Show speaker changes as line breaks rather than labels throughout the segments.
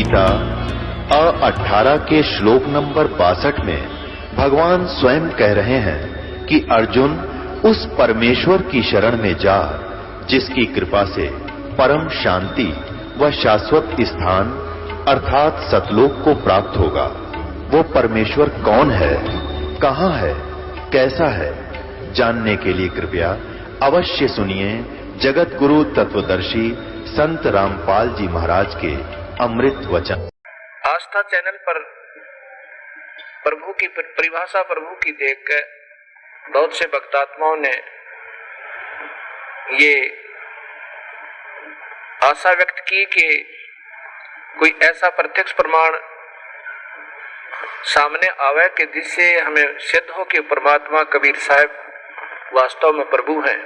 गीता 18 के श्लोक नंबर 62 में भगवान स्वयं कह रहे हैं कि अर्जुन उस परमेश्वर की शरण में जा जिसकी कृपा से परम शांति व शाश्वत स्थान अर्थात सतलोक को प्राप्त होगा। वो परमेश्वर कौन है, कहां है, कैसा है, जानने के लिए कृपया अवश्य सुनिए जगत गुरु तत्वदर्शी संत रामपाल जी महाराज के अमृत वचन।
आस्था चैनल पर प्रभु की परिभाषा प्रभु की देखकर बहुत से भक्तात्माओं ने ये आशा व्यक्त की कि कोई ऐसा प्रत्यक्ष प्रमाण सामने आवे कि जिससे हमें सिद्ध हो कि परमात्मा कबीर साहब वास्तव में प्रभु हैं।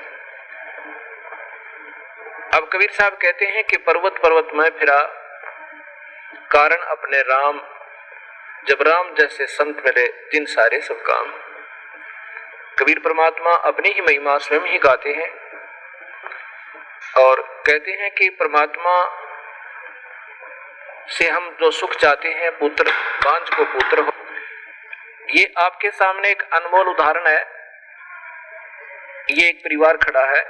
अब कबीर साहब कहते हैं कि पर्वत पर्वत में फिरा कारण अपने राम, जब राम जैसे संत मिले जिन सारे सब काम। कबीर परमात्मा अपनी ही महिमा स्वयं ही गाते हैं और कहते हैं कि परमात्मा से हम जो सुख चाहते हैं, पुत्र बांझ को पुत्र हो। ये आपके सामने एक अनमोल उदाहरण है। ये एक परिवार खड़ा है।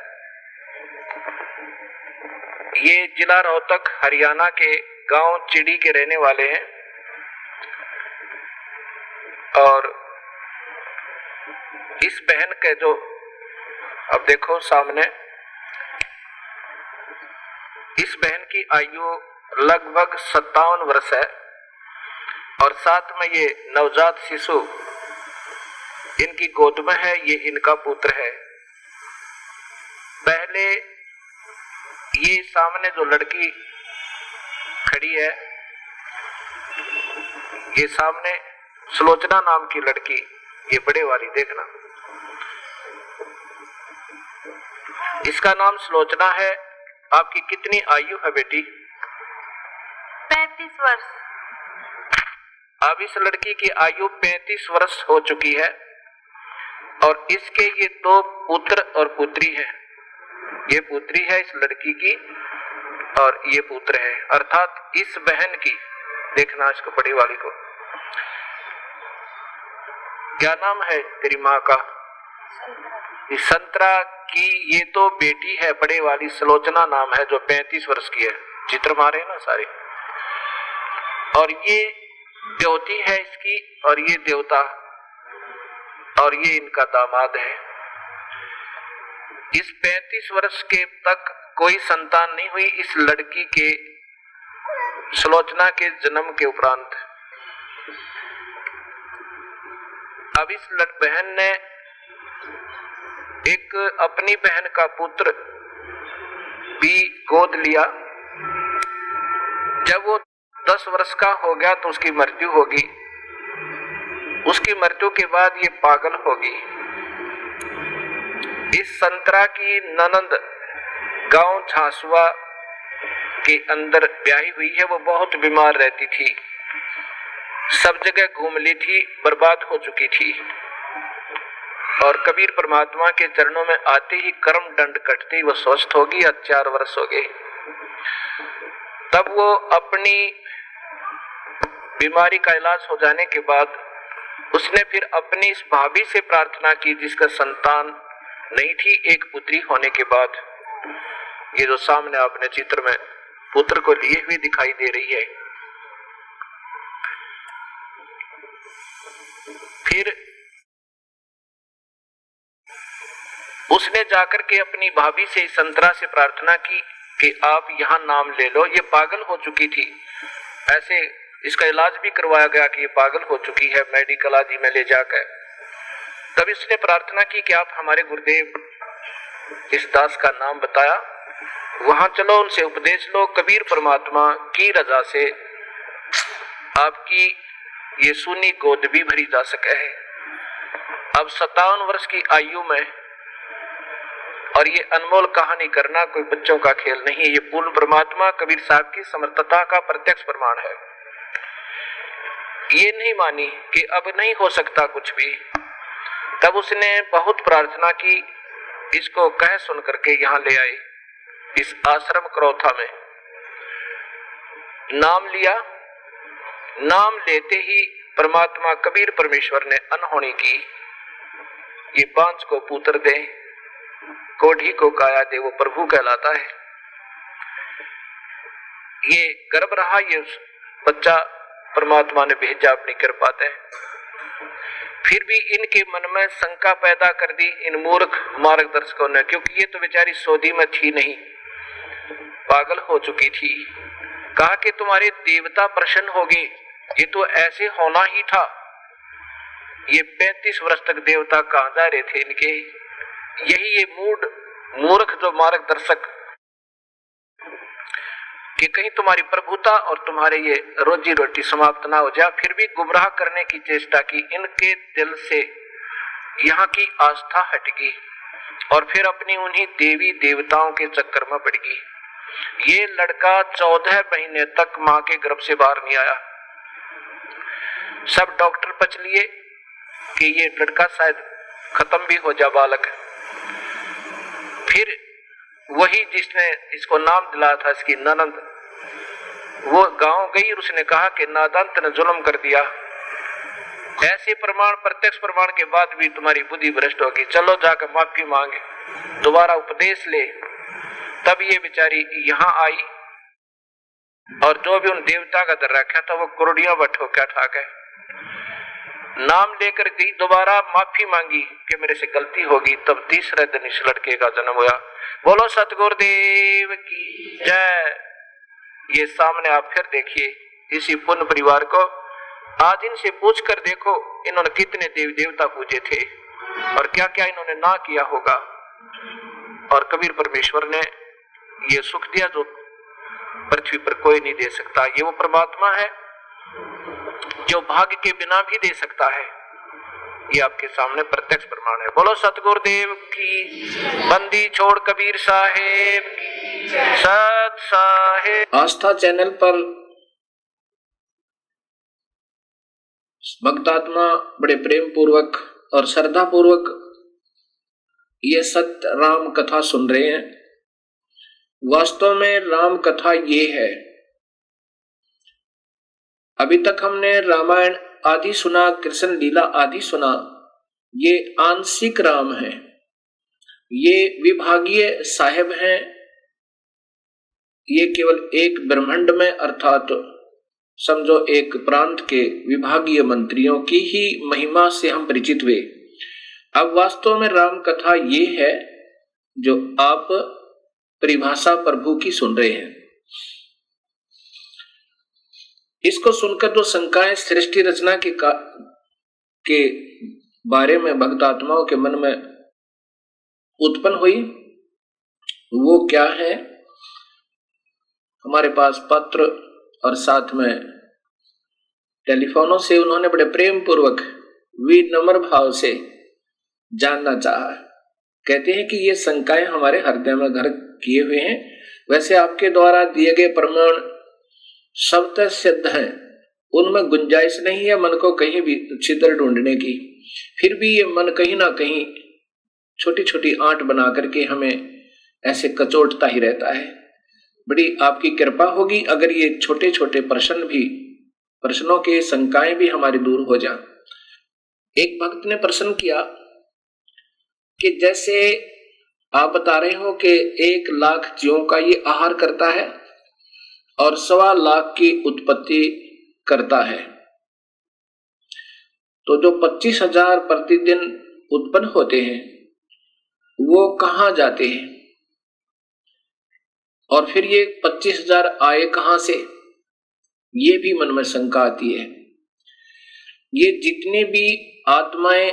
ये जिला रोहतक हरियाणा के गांव चिड़ी के रहने वाले हैं और इस बहन के जो अब देखो सामने, इस बहन की आयु लगभग 57 वर्ष है और साथ में ये नवजात शिशु इनकी गोद में है। ये इनका पुत्र है। पहले ये सामने जो लड़की खड़ी है, ये सामने सुलोचना नाम की लड़की, ये बड़े वाली देखना, इसका नाम सुलोचना है। आपकी कितनी आयु है बेटी?
35 वर्ष।
अब इस लड़की की आयु 35 वर्ष हो चुकी है और इसके ये 2 पुत्र और पुत्री हैं। ये पुत्री है इस लड़की की और ये पुत्र है, अर्थात इस बहन की। देखना इसको बड़ी वाली को, क्या नाम है तेरी माँ का? संतरा की ये तो बेटी है, बड़े वाली सुलोचना नाम है, जो 35 वर्ष की है। चित्र मारे ना सारे। और ये देवती है इसकी और ये देवता और ये इनका दामाद है। इस 35 वर्ष के तक कोई संतान नहीं हुई इस लड़की के, सुलोचना के जन्म के उपरांत। अब इस बहन ने एक अपनी बहन का पुत्र भी गोद लिया। जब वो 10 वर्ष का हो गया तो उसकी मृत्यु होगी। उसकी मृत्यु के बाद ये पागल होगी। इस संतरा की ननंद गांव झांसुआ के अंदर ब्याही हुई है। वो बहुत बीमार रहती थी, सब जगह घूम ली थी, बर्बाद हो चुकी थी। और कबीर परमात्मा के चरणों में आते ही कर्म दंड कटते ही वो स्वस्थ होगी। 4 वर्ष हो गए। तब वो अपनी बीमारी का इलाज हो जाने के बाद उसने फिर अपनी इस भाभी से प्रार्थना की जिसका संतान नहीं थी। एक पुत्री होने के बाद ये जो सामने आपने चित्र में पुत्र को लिए हुए दिखाई दे रही है। फिर उसने जाकर के अपनी भाभी से संतरा से प्रार्थना की कि आप यहाँ नाम ले लो। ये पागल हो चुकी थी, ऐसे इसका इलाज भी करवाया गया कि ये पागल हो चुकी है, मेडिकल आदि में ले जाकर। तब इसने प्रार्थना की कि आप हमारे गुरुदेव इस दास का नाम बताया, वहां चलो, उनसे उपदेश लो। कबीर परमात्मा की रजा से आपकी ये सुनी गोद भी भरी जा सके है। अब 57 वर्ष की आयु में, और ये अनमोल कहानी करना कोई बच्चों का खेल नहीं है। ये पूर्ण परमात्मा कबीर साहब की समर्थता का प्रत्यक्ष प्रमाण है। ये नहीं मानी कि अब नहीं हो सकता कुछ भी। तब उसने बहुत प्रार्थना की, इसको कह सुन करके यहाँ ले आए इस आश्रम करौथा में। नाम लिया नाम लेते ही परमात्मा कबीर परमेश्वर ने अनहोनी की। ये बांझ को पुत्र दे, कोढ़ी को काया दे, वो प्रभु कहलाता है। ये गर्भ रहा, ये बच्चा परमात्मा ने भेजा अपनी कृपा से। फिर भी इनके मन में शंका पैदा कर दी इन मूर्ख मार्गदर्शकों ने, क्योंकि ये तो बेचारी सौदी में थी नहीं, पागल हो चुकी थी। कहा कि तुम्हारे देवता प्रसन्न होंगे, ये तो ऐसे होना ही था। ये 35 वर्ष तक देवता कहां जा रहे थे इनके। यही ये मूर्ख जो मार्गदर्शक कि कहीं तुम्हारी प्रभुता और तुम्हारे ये रोजी रोटी समाप्त ना हो जाए, फिर भी गुमराह करने की चेष्टा की। इनके दिल से यहाँ की आस्था हट गई और फिर अपनी उन्हीं देवी देवताओं के चक्कर में पड़ गई। ये लड़का 14 महीने तक मां के गर्भ से बाहर नहीं आया। सब डॉक्टर पच लिए कि ये लड़का शायद खत्म भी हो जा बालक। फिर वही जिसने इसको नाम दिलाया था, इसकी ननंद, वो गांव गई और उसने कहा कि नादान ने जुल्म कर दिया। ऐसे प्रमाण, प्रत्यक्ष प्रमाण के बाद भी तुम्हारी बुद्धि भ्रष्ट होगी, चलो जाकर माफी मांगे, दोबारा उपदेश ले। तब ये बेचारी यहाँ आई और जो भी उन देवता का दर रखा था वो कुर्डियों पर ठोका ठा गए। नाम लेकर गई, दोबारा माफी मांगी कि मेरे से गलती होगी। तब तीसरे दिन इस लड़के का जन्म हुआ। बोलो सतगुरुदेव की जय। ये सामने आप फिर देखिए इसी पुण्य परिवार को। आज इनसे पूछ कर देखो इन्होंने कितने देवी देवता पूजे थे और क्या क्या इन्होंने ना किया होगा। और कबीर परमेश्वर ने ये सुख दिया जो पृथ्वी पर कोई नहीं दे सकता। ये वो परमात्मा है जो भाग्य के बिना भी दे सकता है। ये आपके सामने प्रत्यक्ष प्रमाण है। बोलो सतगुरुदेव की। बंदी छोड़ कबीर साहेब की। सत साहेब।
आस्था चैनल पर भक्तात्मा बड़े प्रेम पूर्वक और श्रद्धा पूर्वक ये सत्य राम कथा सुन रहे हैं। वास्तव में राम कथा ये है। अभी तक हमने रामायण आदि सुना, कृष्ण लीला आदि सुना। ये आंशिक राम है, ये विभागीय साहेब हैं। ये केवल एक ब्रह्मांड में अर्थात समझो एक प्रांत के विभागीय मंत्रियों की ही महिमा से हम परिचित हुए। अब वास्तव में राम कथा ये है जो आप परिभाषा प्रभु की सुन रहे हैं। इसको सुनकर जो शंकाएं सृष्टि रचना के बारे में भक्तात्माओं के मन में उत्पन्न हुई वो क्या है। हमारे पास पत्र और साथ में टेलीफोनों से उन्होंने बड़े प्रेम पूर्वक विनम्र भाव से जानना चाहा। कहते हैं कि ये शंकाएं हमारे हृदय में घर किए हुए हैं। वैसे आपके द्वारा दिए गए प्रमाण शब्द सिद्ध हैं, उनमें गुंजाइश नहीं है मन को कहीं भी छिद्र ढूंढने की। फिर भी ये मन कहीं ना कहीं छोटी छोटी आंट बना करके हमें ऐसे कचोटता ही रहता है। बड़ी आपकी कृपा होगी अगर ये छोटे छोटे प्रश्नों के शंकाएं भी हमारी दूर हो जाए। एक भक्त ने प्रश्न किया कि जैसे आप बता रहे हो कि 1 लाख जीवों का ये आहार करता है और 1.25 लाख की उत्पत्ति करता है, तो जो 25,000 प्रतिदिन उत्पन्न होते हैं वो कहां जाते हैं और फिर ये 25,000 आए कहां से, ये भी मन में शंका आती है। ये जितने भी आत्माएं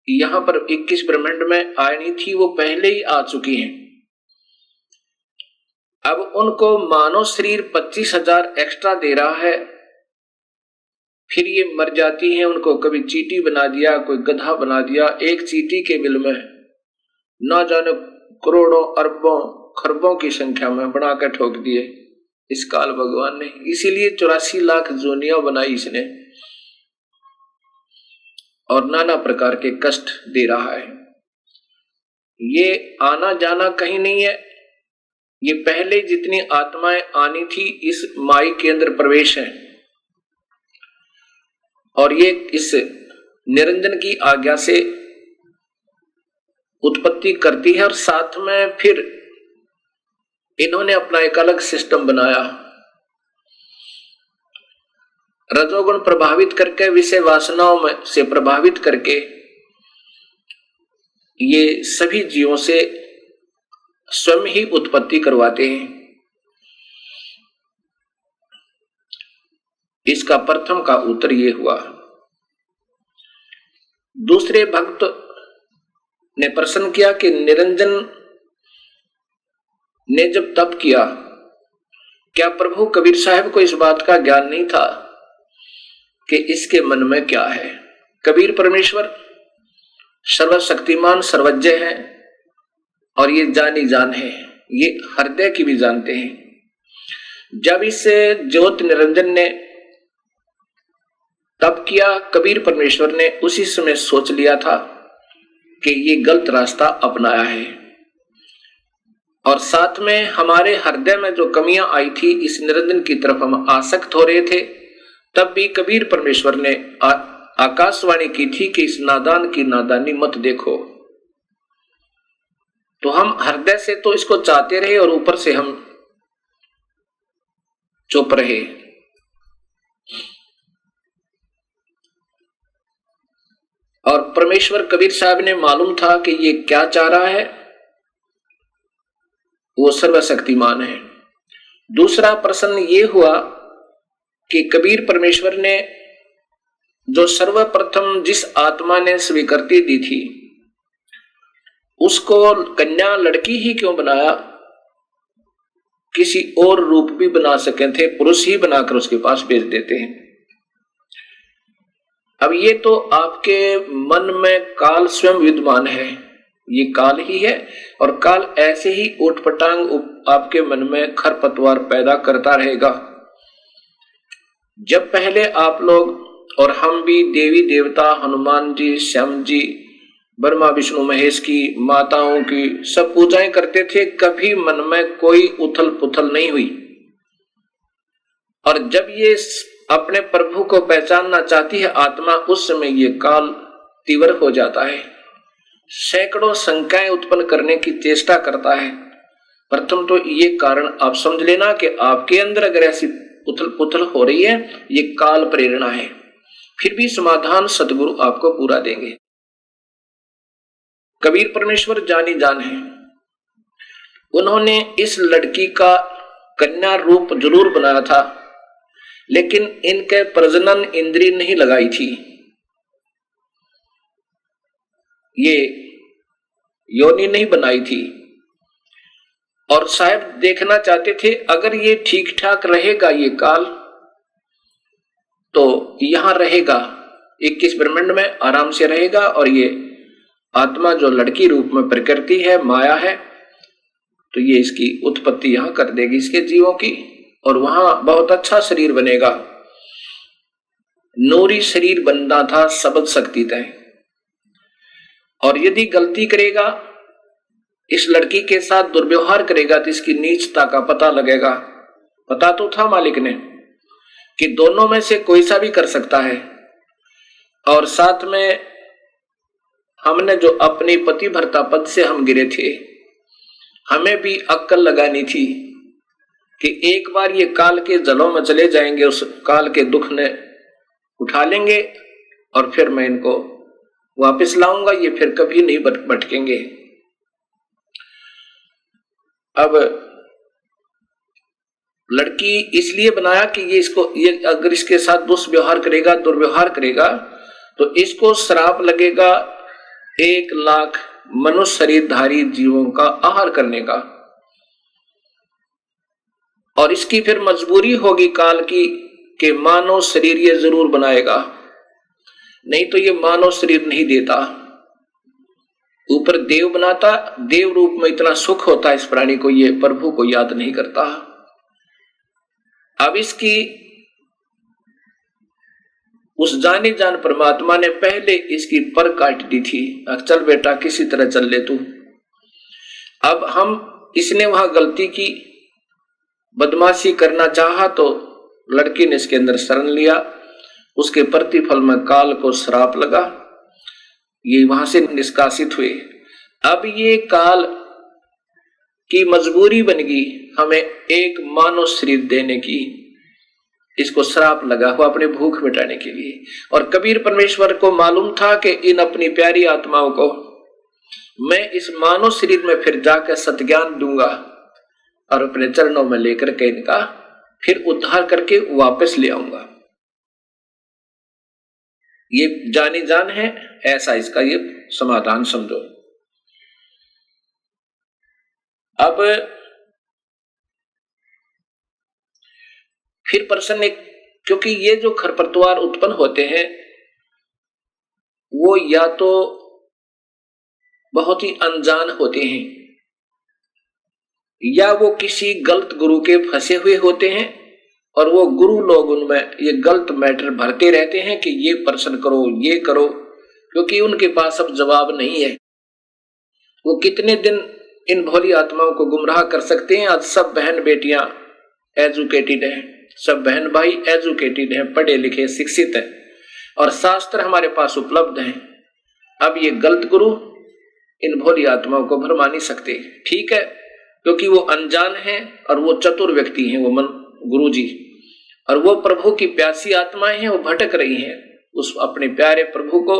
यहां पर 21 ब्रह्मांड में आनी थी वो पहले ही आ चुकी हैं। अब उनको मानव शरीर 25,000 एक्स्ट्रा दे रहा है, फिर ये मर जाती हैं। उनको कभी चींटी बना दिया, कोई गधा बना दिया। एक चींटी के बिल में ना जाने करोड़ों अरबों खरबों की संख्या में बनाकर ठोक दिए इस काल भगवान ने। इसीलिए 84 लाख जोनियां बनाई इसने और नाना प्रकार के कष्ट दे रहा है। ये आना जाना कहीं नहीं है, ये पहले जितनी आत्माएं आनी थी इस माई के अंदर प्रवेश है। और ये इस निरंजन की आज्ञा से उत्पत्ति करती है। और साथ में फिर इन्होंने अपना एक अलग सिस्टम बनाया, रजोगुण प्रभावित करके, विषय वासनाओं में से प्रभावित करके ये सभी जीवों से स्वयं ही उत्पत्ति करवाते हैं। इसका प्रथम का उत्तर ये हुआ। दूसरे भक्त ने प्रश्न किया कि निरंजन ने जब तप किया, क्या प्रभु कबीर साहब को इस बात का ज्ञान नहीं था कि इसके मन में क्या है? कबीर परमेश्वर सर्वशक्तिमान सर्वज्ञ है और ये जानी जान है, ये हृदय की भी जानते हैं। जब इस ज्योत निरंजन ने तप किया, कबीर परमेश्वर ने उसी समय सोच लिया था कि ये गलत रास्ता अपनाया है। और साथ में हमारे हृदय में जो कमियां आई थी, इस निरंजन की तरफ हम आसक्त हो रहे थे, तब भी कबीर परमेश्वर ने आकाशवाणी की थी कि इस नादान की नादानी मत देखो। तो हम हृदय से तो इसको चाहते रहे और ऊपर से हम चुप रहे। और परमेश्वर कबीर साहब ने मालूम था कि ये क्या चाह रहा है, वो सर्वशक्तिमान है। दूसरा प्रश्न ये हुआ कि कबीर परमेश्वर ने जो सर्वप्रथम जिस आत्मा ने स्वीकृति दी थी, उसको कन्या लड़की ही क्यों बनाया? किसी और रूप भी बना सके थे, पुरुष ही बनाकर उसके पास भेज देते हैं। अब ये तो आपके मन में काल स्वयं विद्यमान है, ये काल ही है, और काल ऐसे ही उठपटांग आपके मन में खरपतवार पैदा करता रहेगा। जब पहले आप लोग और हम भी देवी देवता, हनुमान जी, श्याम जी, ब्रह्मा विष्णु महेश की, माताओं की सब पूजाएं करते थे, कभी मन में कोई उथल पुथल नहीं हुई। और जब ये अपने प्रभु को पहचानना चाहती है आत्मा, उस समय ये काल तीव्र हो जाता है, सैकड़ों शंकाएं उत्पन्न करने की चेष्टा करता है। प्रथम तो ये कारण आप समझ लेना कि आपके अंदर अगर ऐसी उथल पुथल हो रही है, ये काल प्रेरणा है। फिर भी समाधान सतगुरु आपको पूरा देंगे। कबीर परमेश्वर जानी जान है, उन्होंने इस लड़की का कन्या रूप जरूर बनाया था, लेकिन इनके प्रजनन इंद्रिय नहीं लगाई थी। ये योनि नहीं बनाई थी। और साहब देखना चाहते थे अगर ये ठीक ठाक रहेगा ये काल, तो यहां रहेगा 21 ब्रह्मांड में आराम से रहेगा, और ये आत्मा जो लड़की रूप में प्रकृति है, माया है, तो ये इसकी उत्पत्ति यहां कर देगी इसके जीवों की, और वहां बहुत अच्छा शरीर बनेगा। नूरी शरीर बनना था, सबद शक्ति तय। और यदि गलती करेगा, इस लड़की के साथ दुर्व्यवहार करेगा, तो इसकी नीचता का पता लगेगा। पता तो था मालिक ने कि दोनों में से कोई सा भी कर सकता है। और साथ में हमने जो अपनी पति भर्ता पद से हम गिरे थे, हमें भी अक्ल लगानी थी कि एक बार ये काल के जलों में चले जाएंगे, उस काल के दुख ने उठा लेंगे और फिर मैं इनको वापस लाऊंगा, ये फिर कभी नहीं भटकेंगे। अब लड़की इसलिए बनाया कि ये अगर इसके साथ दुष्व्यवहार करेगा, दुर्व्यवहार करेगा, तो इसको श्राप लगेगा 1 लाख मनुष्य शरीरधारी जीवों का आहार करने का, और इसकी फिर मजबूरी होगी काल की कि मानव शरीर ये जरूर बनाएगा, नहीं तो ये मानव शरीर नहीं देता। ऊपर देव बनाता, देव रूप में इतना सुख होता है इस प्राणी को, ये प्रभु को याद नहीं करता। अब इसकी उस जाने जान परमात्मा ने पहले इसकी पर काट दी थी, चल बेटा किसी तरह चल ले तू। अब हम इसने वहां गलती की, बदमाशी करना चाहा, तो लड़की ने इसके अंदर शरण लिया, उसके प्रतिफल में काल को श्राप लगा, ये वहां से निष्कासित हुए। अब ये काल की मजबूरी बन गई हमें एक मानव शरीर देने की, इसको श्राप लगा हुआ अपने भूख मिटाने के लिए। और कबीर परमेश्वर को मालूम था कि इन अपनी प्यारी आत्माओं को मैं इस मानव शरीर में फिर जाकर सत्ज्ञान दूंगा और अपने चरणों में लेकर के इनका फिर उद्धार करके वापस ले आऊंगा। ये जानी जान है, ऐसा इसका ये समाधान समझो। अब फिर प्रश्न एक, क्योंकि ये जो खरपतवार उत्पन्न होते हैं वो या तो बहुत ही अनजान होते हैं या वो किसी गलत गुरु के फंसे हुए होते हैं और वो गुरु लोग उनमें ये गलत मैटर भरते रहते हैं कि ये प्रश्न करो, ये करो, क्योंकि उनके पास अब जवाब नहीं है। वो कितने दिन इन भोली आत्माओं को गुमराह कर सकते हैं। आज सब बहन बेटियां एजुकेटेड हैं, सब बहन भाई एजुकेटेड हैं, पढ़े लिखे शिक्षित हैं और शास्त्र हमारे पास उपलब्ध हैं। अब ये गलत गुरु इन भोली आत्माओं को भरमा नहीं सकते, ठीक है, क्योंकि वो अनजान हैं और वो चतुर व्यक्ति हैं, वो गुरु जी, और वो प्रभु की प्यासी आत्माएं हैं, वो भटक रही हैं, उस अपने प्यारे प्रभु को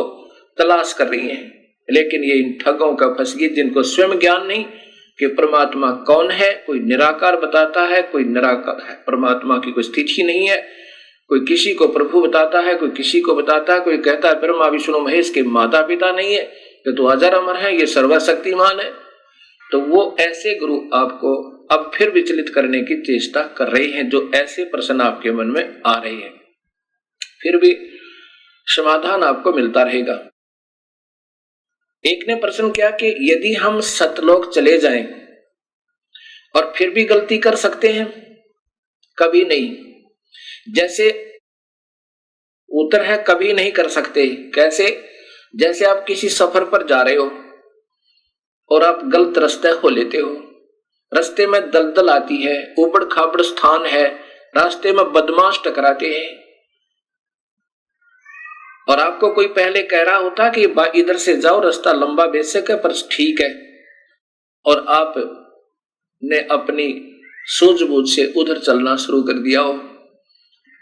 तलाश कर रही हैं। लेकिन ये इन ठगों का फंस गई जिनको स्वयं ज्ञान नहीं कि परमात्मा कौन है। कोई निराकार बताता है, कोई निराकार है, परमात्मा की कोई स्थिति नहीं है। कोई किसी को प्रभु बताता है, कोई किसी को बताता है, कोई कहता है ब्रह्मा विष्णु महेश के माता पिता नहीं है, ये तो अजर अमर है, ये सर्वशक्तिमान है। तो वो ऐसे गुरु आपको अब फिर विचलित करने की चेष्टा कर रहे हैं, जो ऐसे प्रश्न आपके मन में आ रहे हैं। फिर भी समाधान आपको मिलता रहेगा। एक ने प्रश्न किया कि यदि हम सतलोक चले जाएं और फिर भी गलती कर सकते हैं? कभी नहीं। जैसे उत्तर है कभी नहीं कर सकते। कैसे? जैसे आप किसी सफर पर जा रहे हो और आप गलत रास्ते हो लेते हो, रास्ते में दलदल आती है, ऊबड़ खाबड़ स्थान है, रास्ते में बदमाश टकराते हैं और आपको कोई पहले कह रहा होता कि इधर से जाओ, रास्ता लंबा बेशक है पर ठीक है, और आप ने अपनी सूझबूझ से उधर चलना शुरू कर दिया हो।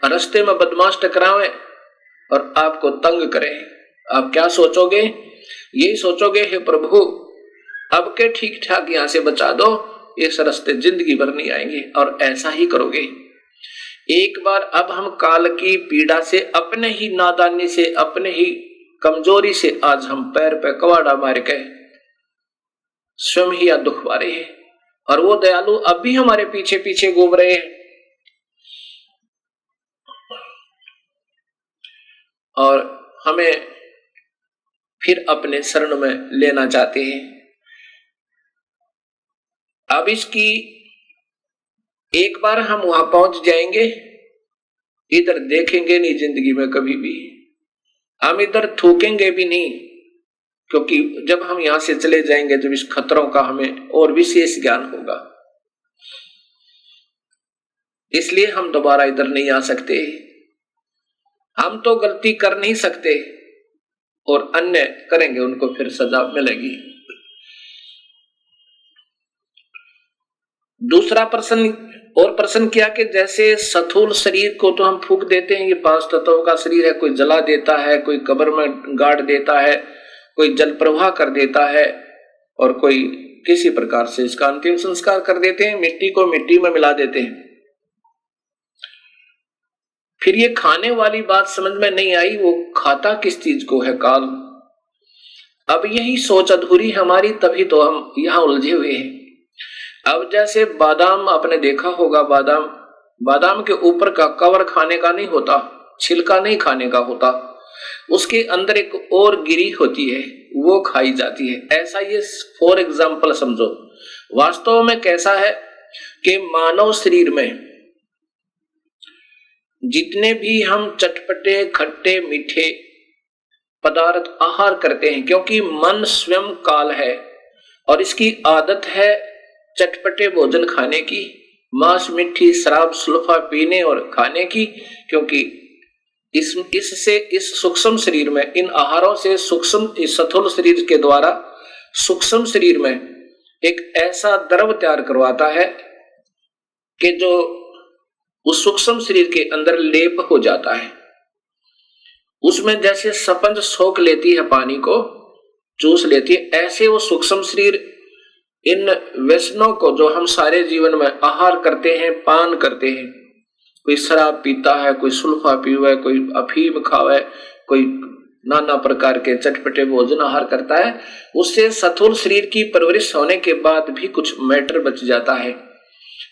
रास्ते में बदमाश टकरावे और आपको तंग करें, आप क्या सोचोगे? यही सोचोगे, हे प्रभु अब के ठीक ठाक यहां से बचा दो, इस रास्ते जिंदगी भर नहीं आएंगे, और ऐसा ही करोगे। एक बार अब हम काल की पीड़ा से, अपने ही नादानी से, अपने ही कमजोरी से आज हम पैर पे कवाड़ा मार के स्वयं ही दुख पा रहे हैं, और वो दयालु अब भी हमारे पीछे पीछे घूम रहे हैं और हमें फिर अपने शरण में लेना चाहते हैं। अब इसकी एक बार हम वहां पहुंच जाएंगे, इधर देखेंगे नहीं जिंदगी में कभी भी, हम इधर थूकेंगे भी नहीं, क्योंकि जब हम यहां से चले जाएंगे जब इस खतरों का हमें और विशेष ज्ञान होगा। इसलिए हम दोबारा इधर नहीं आ सकते। हम तो गलती कर नहीं सकते और अन्य करेंगे, उनको फिर सजा मिलेगी। दूसरा प्रश्न और प्रश्न किया कि जैसे स्थूल शरीर को तो हम फूंक देते हैं, ये 5 तत्वों का शरीर है, कोई जला देता है, कोई कब्र में गाड़ देता है, कोई जल प्रवाह कर देता है, और कोई किसी प्रकार से इसका अंतिम संस्कार कर देते हैं, मिट्टी को मिट्टी में मिला देते हैं। फिर ये खाने वाली बात समझ में नहीं आई, वो खाता किस चीज को है काल। अब यही सोच अधूरी हमारी, तभी तो हम यहां उलझे हुए हैं। अब जैसे बादाम आपने देखा होगा, बादाम के ऊपर का कवर खाने का नहीं होता, छिलका नहीं खाने का होता, उसके अंदर एक और गिरी होती है, वो खाई जाती है। ऐसा ये फॉर एग्जाम्पल समझो। वास्तव में कैसा है कि मानव शरीर में जितने भी हम चटपटे खट्टे मीठे पदार्थ आहार करते हैं, क्योंकि मन स्वयं काल है और इसकी आदत है चटपटे भोजन खाने की, मांस मिट्टी शराब सुल्फा पीने और खाने की, क्योंकि इससे इस सूक्ष्म शरीर में, इन आहारों से सूक्ष्म, इस स्थूल शरीर के द्वारा सूक्ष्म शरीर में एक ऐसा द्रव तैयार करवाता है कि जो उस सूक्ष्म शरीर के अंदर लेप हो जाता है। उसमें जैसे स्पंज सोख लेती है, पानी को चूस लेती है, ऐसे वो सूक्ष्म शरीर इन व्यसनों को जो हम सारे जीवन में आहार करते हैं, पान करते हैं, कोई शराब पीता है, कोई सुल्फा पीवे, कोई अफीम खावे, कोई नाना प्रकार के चटपटे भोजन आहार करता है, उससे स्थूल शरीर की परवरिश होने के बाद भी कुछ मैटर बच जाता है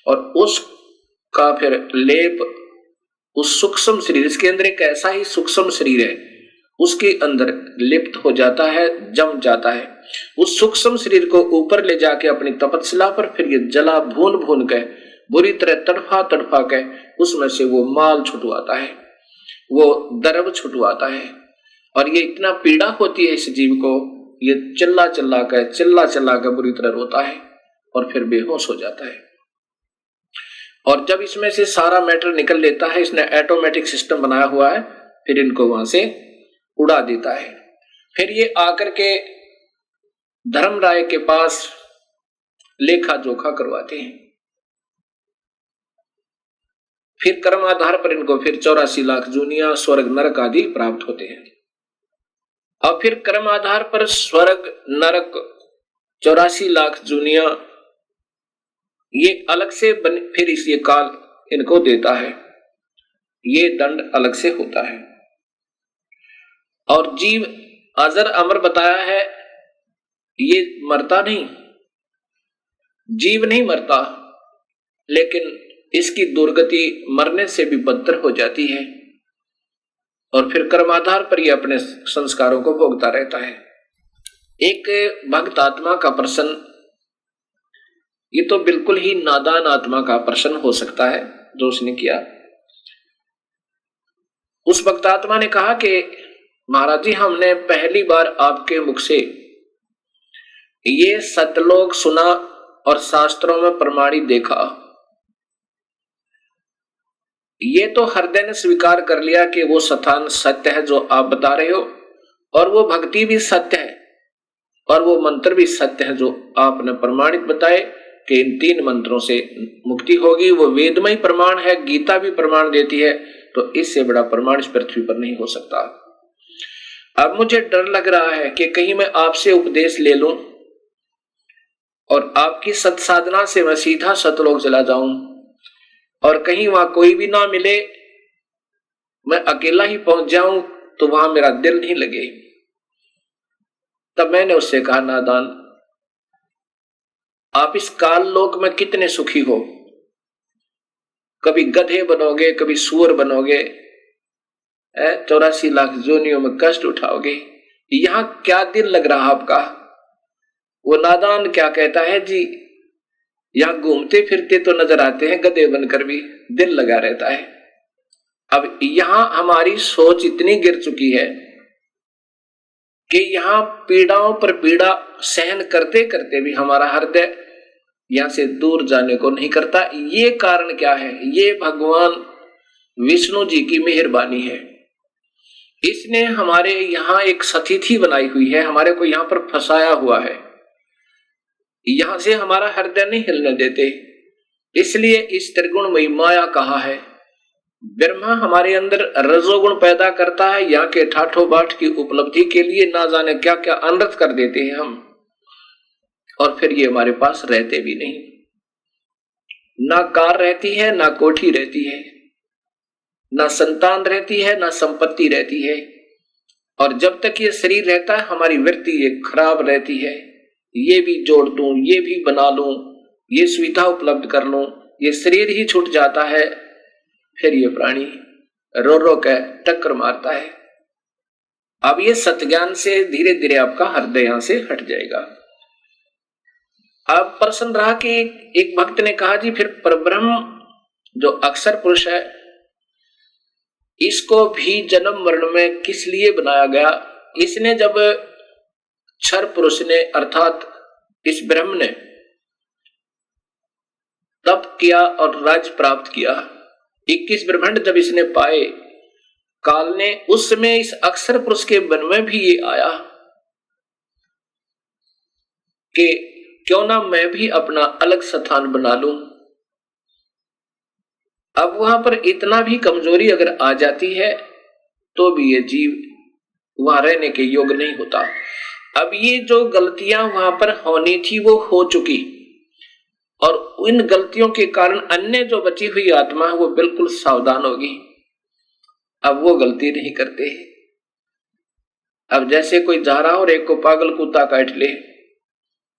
और उसका फिर लेप उस सूक्ष्म शरीर, इसके अंदर एक ऐसा ही सूक्ष्म शरीर है, उसके अंदर लिप्त हो जाता है, जम जाता है। उस सूक्ष्म शरीर को ऊपर ले जाके अपनी तपस्या पर फिर ये जला भून भून के बुरी तरह तड़फा तड़फा के उसमें से वो माल छुटवाता है, वो द्रव छुटवाता है। और ये इतना पीड़ा होती है इस जीव को, ये चिल्ला चिल्ला कर बुरी तरह रोता है और फिर बेहोश हो जाता है। और जब इसमें से सारा मैटर निकल लेता है, इसने ऑटोमेटिक सिस्टम बनाया हुआ है, फिर इनको वहां से उड़ा देता है। फिर ये आकर के धर्मराय के पास लेखा जोखा करवाते हैं। फिर कर्म आधार पर इनको फिर 84 लाख जूनिया, स्वर्ग, नरक आदि प्राप्त होते हैं। और फिर कर्म आधार पर स्वर्ग, नरक, 84 लाख जूनिया ये अलग से फिर इस ये काल इनको देता है, ये दंड अलग से होता है। और जीव अजर अमर बताया है, ये मरता नहीं, जीव नहीं मरता, लेकिन इसकी दुर्गति मरने से भी बदतर हो जाती है और फिर कर्माधार पर यह अपने संस्कारों को भोगता रहता है। एक भक्त आत्मा का प्रश्न, ये तो बिल्कुल ही नादान आत्मा का प्रश्न हो सकता है जो उसने किया। उस भक्त आत्मा ने कहा कि महाराज जी, हमने पहली बार आपके मुख से ये सतलोक सुना और शास्त्रों में प्रमाणित देखा। ये तो हृदय ने स्वीकार कर लिया कि वो स्थान सत्य है जो आप बता रहे हो, और वो भक्ति भी सत्य है और वो मंत्र भी सत्य है जो आपने प्रमाणित बताए कि इन 3 मंत्रों से मुक्ति होगी। वो वेदमय प्रमाण है, गीता भी प्रमाण देती है, तो इससे बड़ा प्रमाण इस पृथ्वी पर नहीं हो सकता। अब मुझे डर लग रहा है कि कहीं मैं आपसे उपदेश ले लूं और आपकी सत्साधना से मैं सीधा सतलोक चला जाऊं और कहीं वहां कोई भी ना मिले, मैं अकेला ही पहुंच जाऊं तो वहां मेरा दिल नहीं लगे। तब मैंने उससे कहा, नादान, आप इस काल लोक में कितने सुखी हो, कभी गधे बनोगे, कभी सूअर बनोगे, 84 लाख जोनियों में कष्ट उठाओगे, यहां क्या दिल लग रहा आपका? वो नादान क्या कहता है जी, यहां घूमते फिरते तो नजर आते हैं गधे बनकर भी, दिल लगा रहता है। अब यहां हमारी सोच इतनी गिर चुकी है कि यहां पीड़ाओं पर पीड़ा सहन करते करते भी हमारा हृदय यहां से दूर जाने को नहीं करता। ये कारण क्या है? ये भगवान विष्णु जी की मेहरबानी है। इसने हमारे यहाँ एक सतिथि बनाई हुई है, हमारे को यहाँ पर फंसाया हुआ है, यहां से हमारा हृदय नहीं हिलने देते। इसलिए इस त्रिगुणमयी माया कहा है। ब्रह्मा हमारे अंदर रजोगुण पैदा करता है, यहाँ के ठाठो बाट की उपलब्धि के लिए ना जाने क्या क्या अनर्थ कर देते हैं हम, और फिर ये हमारे पास रहते भी नहीं। ना कार रहती है, ना कोठी रहती है, ना संतान रहती है, ना संपत्ति रहती है, और जब तक ये शरीर रहता है हमारी वृत्ति ये खराब रहती है। ये भी जोड़ दूं, ये भी बना लूं, ये सुविधा उपलब्ध कर लूं, ये शरीर ही छूट जाता है, फिर ये प्राणी रो रो के टक्कर मारता है। अब ये सत्ज्ञान से धीरे धीरे आपका हृदय यहां से हट जाएगा। अब प्रश्न रहा कि एक भक्त ने कहा, जी फिर परब्रह्म जो अक्षर पुरुष है, इसको भी जन्म मरण में किस लिए बनाया गया? इसने जब क्षर पुरुष ने अर्थात इस ब्रह्म ने तप किया और राज्य प्राप्त किया, 21 ब्रह्मांड जब इसने पाए, काल ने उस समय इस अक्षर पुरुष के मन में भी ये आया कि क्यों ना मैं भी अपना अलग स्थान बना लूं। अब वहां पर इतना भी कमजोरी अगर आ जाती है तो भी ये जीव वहां रहने के योग्य नहीं होता। अब ये जो गलतियां वहां पर होनी थी वो हो चुकी, और इन गलतियों के कारण अन्य जो बची हुई आत्मा है वो बिल्कुल सावधान होगी, अब वो गलती नहीं करते। अब जैसे कोई जा रहा और एक को पागल कुत्ता काट ले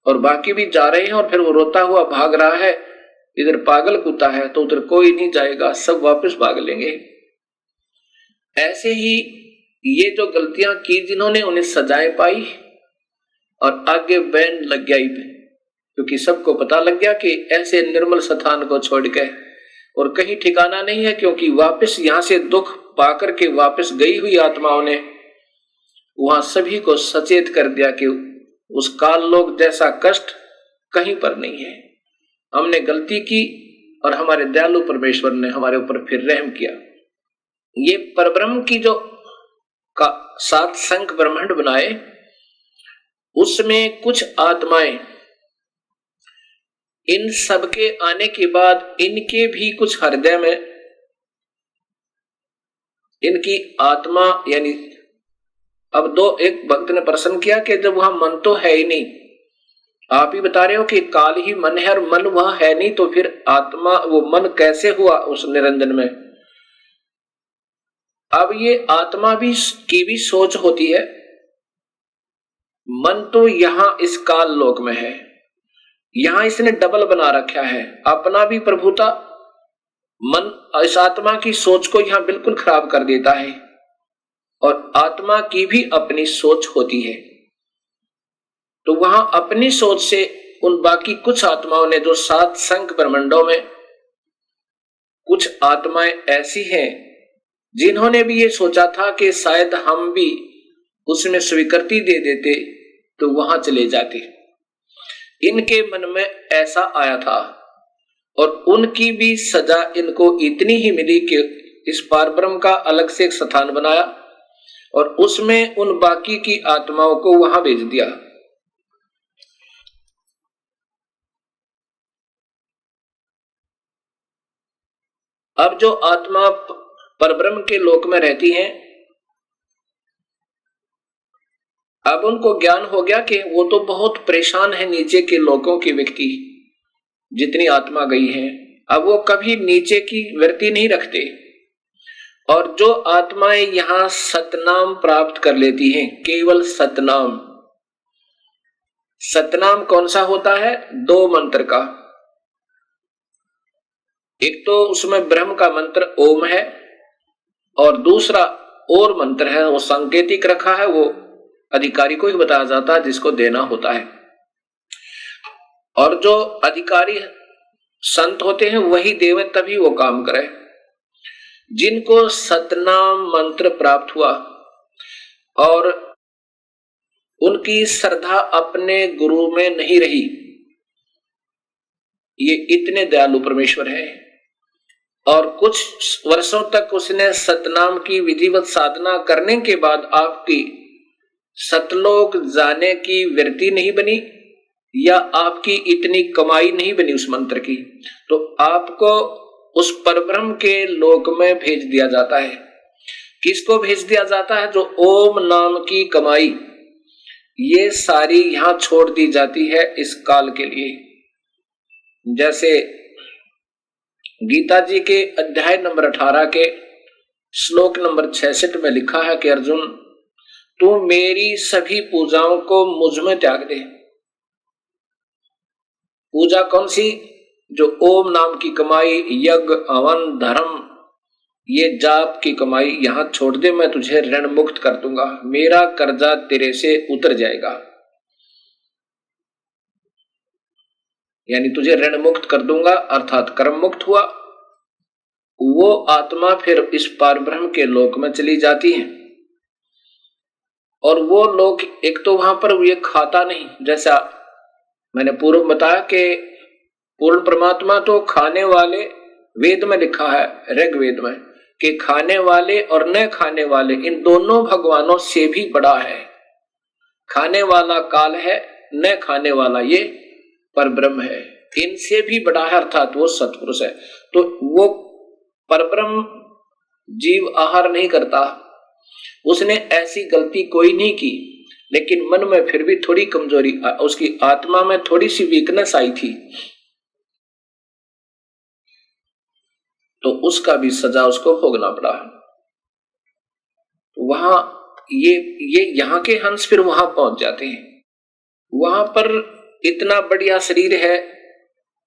और बाकी भी जा रहे हैं और फिर वो रोता हुआ भाग रहा है, इधर पागल कुत्ता है तो उधर कोई नहीं जाएगा, सब वापस भाग लेंगे। ऐसे ही ये जो गलतियां की जिन्होंने उन्हें सजाएं पाई और आगे बैन लग गया, क्योंकि सबको पता लग गया कि ऐसे निर्मल स्थान को छोड़ के और कहीं ठिकाना नहीं है, क्योंकि वापस यहां से दुख पाकर के वापस गई हुई आत्माओं ने वहां सभी को सचेत कर दिया कि उस काल लोक जैसा कष्ट कहीं पर नहीं है। हमने गलती की और हमारे दयालु परमेश्वर ने हमारे ऊपर फिर रहम किया। ये परब्रह्म की जो का 7 संख ब्रह्मांड बनाए, उसमें कुछ आत्माएं इन सबके आने के बाद इनके भी कुछ हृदय में इनकी आत्मा, यानी अब एक भक्त ने प्रश्न किया कि जब वहां मन तो है ही नहीं, आप ही बता रहे हो कि काल ही मन है और मन वहां है नहीं, तो फिर आत्मा वो मन कैसे हुआ उस निरंजन में। अब ये आत्मा भी की भी सोच होती है। मन तो यहां इस काल लोक में है, यहां इसने डबल बना रखा है, अपना भी प्रभुता मन इस आत्मा की सोच को यहां बिल्कुल खराब कर देता है, और आत्मा की भी अपनी सोच होती है। तो वहां अपनी सोच से उन बाकी कुछ आत्माओं ने जो 7 संख ब्रह्मांडों में कुछ आत्माएं ऐसी हैं जिन्होंने भी ये सोचा था कि शायद हम भी उसमें स्वीकृति दे देते तो वहां चले जाते, इनके मन में ऐसा आया था और उनकी भी सजा इनको इतनी ही मिली कि इस पारब्रह्म का अलग से एक स्थान बनाया और उसमें उन बाकी की आत्माओं को वहां भेज दिया। अब जो आत्मा परब्रह्म के लोक में रहती हैं, अब उनको ज्ञान हो गया कि वो तो बहुत परेशान है नीचे के लोकों की व्यक्ति, जितनी आत्मा गई है, अब वो कभी नीचे की वृत्ति नहीं रखते। और जो आत्माएं यहां सतनाम प्राप्त कर लेती हैं, केवल सतनाम। सतनाम कौन सा होता है? 2 मंत्र का। एक तो उसमें ब्रह्म का मंत्र ओम है और दूसरा और मंत्र है, वो सांकेतिक रखा है, वो अधिकारी को ही बताया जाता है जिसको देना होता है। और जो अधिकारी संत होते हैं वही देवे, तभी वो काम करे। जिनको सतनाम मंत्र प्राप्त हुआ और उनकी श्रद्धा अपने गुरु में नहीं रही, ये इतने दयालु परमेश्वर है। और कुछ वर्षों तक उसने सतनाम की विधिवत साधना करने के बाद आपकी सतलोक जाने की वृत्ति नहीं बनी या आपकी इतनी कमाई नहीं बनी उस मंत्र की, तो आपको उस परब्रह्म के लोक में भेज दिया जाता है। किसको भेज दिया जाता है? जो ओम नाम की कमाई ये सारी यहां छोड़ दी जाती है इस काल के लिए। जैसे गीता जी के अध्याय नंबर 18 के श्लोक नंबर 66 में लिखा है कि अर्जुन, तू मेरी सभी पूजाओं को मुझ में त्याग दे। पूजा कौन सी? जो ओम नाम की कमाई, यज्ञ, हवन, धर्म, ये जाप की कमाई यहां छोड़ दे, मैं तुझे ऋण मुक्त कर दूंगा, मेरा कर्जा तेरे से उतर जाएगा, यानी तुझे ऋण मुक्त कर दूंगा, अर्थात कर्म मुक्त हुआ। वो आत्मा फिर इस पारब्रह्म के लोक में चली जाती है। और वो लोग एक तो वहां पर ये खाता नहीं, जैसा मैंने पूर्व बताया कि पूर्ण परमात्मा तो खाने वाले वेद में लिखा है, ऋग्वेद में, कि खाने वाले और न खाने वाले इन दोनों भगवानों से भी बड़ा है। खाने वाला काल है, न खाने वाला ये परब्रह्म है, इनसे भी बड़ा है, अर्थात वो सत्पुरुष है। तो वो परब्रह्म जीव आहार नहीं करता, उसने ऐसी गलती कोई नहीं की, लेकिन मन में फिर भी थोड़ी कमजोरी, उसकी आत्मा में थोड़ी सी वीकनेस आई थी, तो उसका भी सजा उसको भोगना पड़ा। वहां ये यहाँ के हंस फिर वहां पहुंच जाते हैं। वहां पर इतना बढ़िया शरीर है,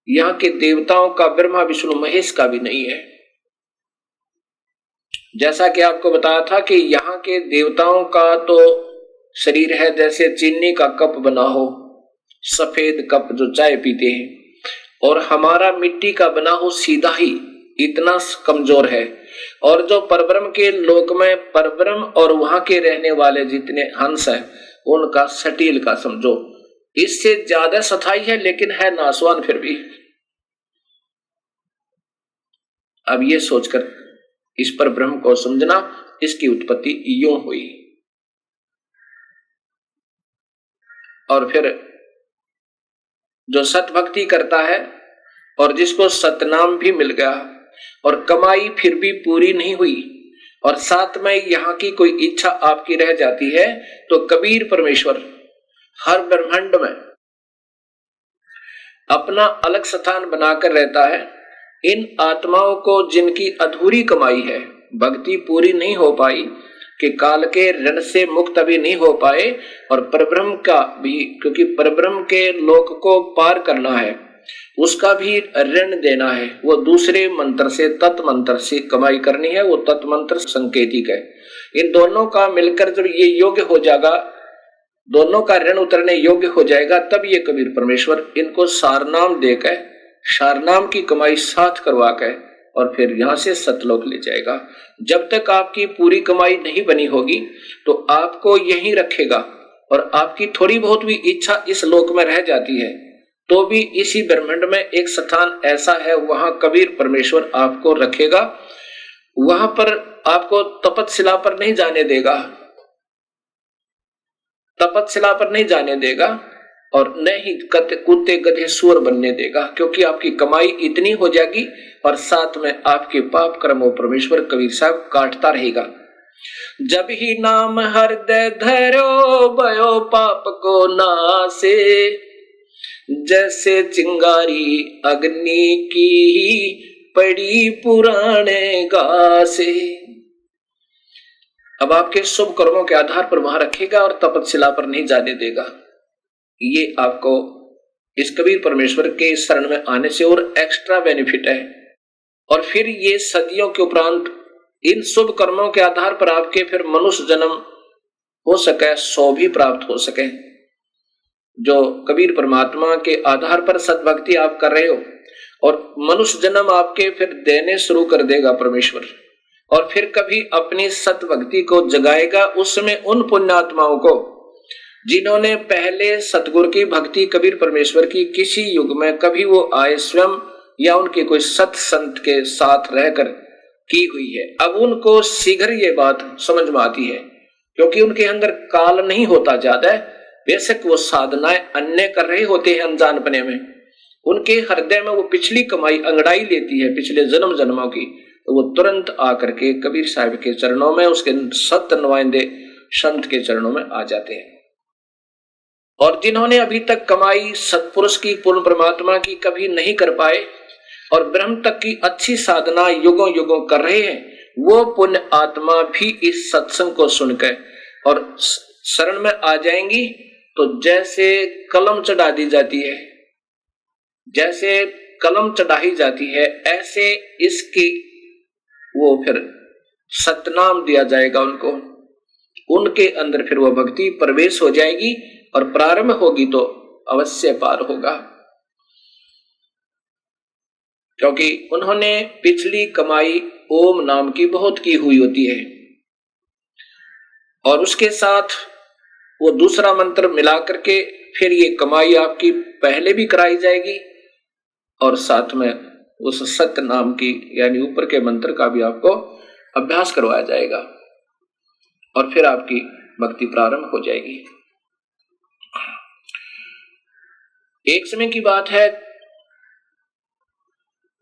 यहाँ के देवताओं का, ब्रह्मा विष्णु महेश का भी नहीं है। जैसा कि आपको बताया था कि यहाँ के देवताओं का तो शरीर है जैसे चीनी का कप बना हो, सफेद कप जो चाय पीते हैं, और हमारा मिट्टी का बना हो सीधा ही, इतना कमजोर है। और जो परब्रह्म के लोक में परब्रह्म और वहां के रहने वाले जितने हंस हैं उनका सटील का समझो, इससे ज्यादा सथाई है, लेकिन है नासवान फिर भी। अब ये सोचकर इस पर ब्रह्म को समझना, इसकी उत्पत्ति यूं हुई। और फिर जो सत भक्ति करता है और जिसको सतनाम भी मिल गया और कमाई फिर भी पूरी नहीं हुई और साथ में यहाँ की कोई इच्छा आपकी रह जाती है, तो कबीर परमेश्वर हर ब्रह्मांड में अपना अलग स्थान बनाकर रहता है। इन आत्माओं को जिनकी अधूरी कमाई है, भक्ति पूरी नहीं हो पाई, कि काल के ऋण से मुक्त अभी नहीं हो पाए, और परब्रह्म का भी, क्योंकि परब्रह्म के लोक को पार करना है, उसका भी ऋण देना है। वो दूसरे मंत्र से, तत् मंत्र से कमाई करनी है, वो तत् मंत्र संकेतिक है। इन दोनों का मिलकर जब ये योग्य हो जाएगा, दोनों का ऋण उतरने योग्य हो जाएगा, तब ये कबीर परमेश्वर इनको सारनाम देकर, सारनाम की कमाई साथ करवा कर, और फिर यहां से सतलोक ले जाएगा। जब तक आपकी पूरी कमाई नहीं बनी होगी तो आपको यहीं रखेगा, और आपकी थोड़ी बहुत भी इच्छा इस लोक में रह जाती है तो भी इसी ब्रह्मांड में एक स्थान ऐसा है, वहां कबीर परमेश्वर आपको रखेगा। वहां पर आपको तपस्या पर नहीं जाने देगा, तपस्या पर नहीं जाने देगा, और न ही कुत्ते गधे सुअर बनने देगा, क्योंकि आपकी कमाई इतनी हो जाएगी और साथ में आपके पाप कर्मों परमेश्वर कबीर साहब काटता रहेगा। जब ही नाम हृदय धरो भयो पाप को नासे, जैसे चिंगारी अग्नि की पड़ी पुराने गासे। अब आपके शुभ कर्मों के आधार पर वहां रखेगा और तपस्या पर नहीं जाने देगा। ये आपको इस कबीर परमेश्वर के शरण में आने से और एक्स्ट्रा बेनिफिट है। और फिर ये सदियों के उपरांत इन शुभ कर्मों के आधार पर आपके फिर मनुष्य जन्म हो सके, 100 भी प्राप्त हो सके। जो कबीर परमात्मा के आधार पर सद्भक्ति आप कर रहे हो, और मनुष्य जन्म आपके फिर देने शुरू कर देगा परमेश्वर, और फिर कभी अपनी सतभक्ति को जगाएगा उसमें उन पुण्यात्माओं को जिन्होंने पहले सतगुरु की भक्ति कबीर परमेश्वर की किसी युग में कभी वो आए स्वयं या उनके कोई सत संत के साथ रहकर की हुई है। अब उनको शीघ्र ये बात समझ में आती है, क्योंकि उनके अंदर काल नहीं होता ज्यादा, बेशक वो साधनाएं अन्य कर रहे होते हैं अनजानपने में, उनके हृदय में वो पिछली कमाई अंगड़ाई लेती है पिछले जन्म जन्मों की, तो वो तुरंत आकर के कबीर साहब के चरणों में, उसके सत्य नुमाइंदे संत के चरणों में आ जाते हैं। और जिन्होंने अभी तक कमाई सत्पुरुष की, पूर्ण परमात्मा की कभी नहीं कर पाए और ब्रह्म तक की अच्छी साधना युगों युगों कर रहे हैं, वो पुण्य आत्मा भी इस सत्संग को सुनकर और शरण में आ जाएंगी। तो जैसे कलम चढ़ा दी जाती है, जैसे कलम चढ़ाई जाती है, ऐसे इसकी वो फिर सतनाम दिया जाएगा उनको, उनके अंदर फिर वो भक्ति प्रवेश हो जाएगी और प्रारंभ होगी तो अवश्य पार होगा, क्योंकि उन्होंने पिछली कमाई ओम नाम की बहुत की हुई होती है, और उसके साथ वो दूसरा मंत्र मिला करके फिर ये कमाई आपकी पहले भी कराई जाएगी, और साथ में उस सत्य नाम की यानी ऊपर के मंत्र का भी आपको अभ्यास करवाया जाएगा और फिर आपकी भक्ति प्रारंभ हो जाएगी। एक समय की बात है,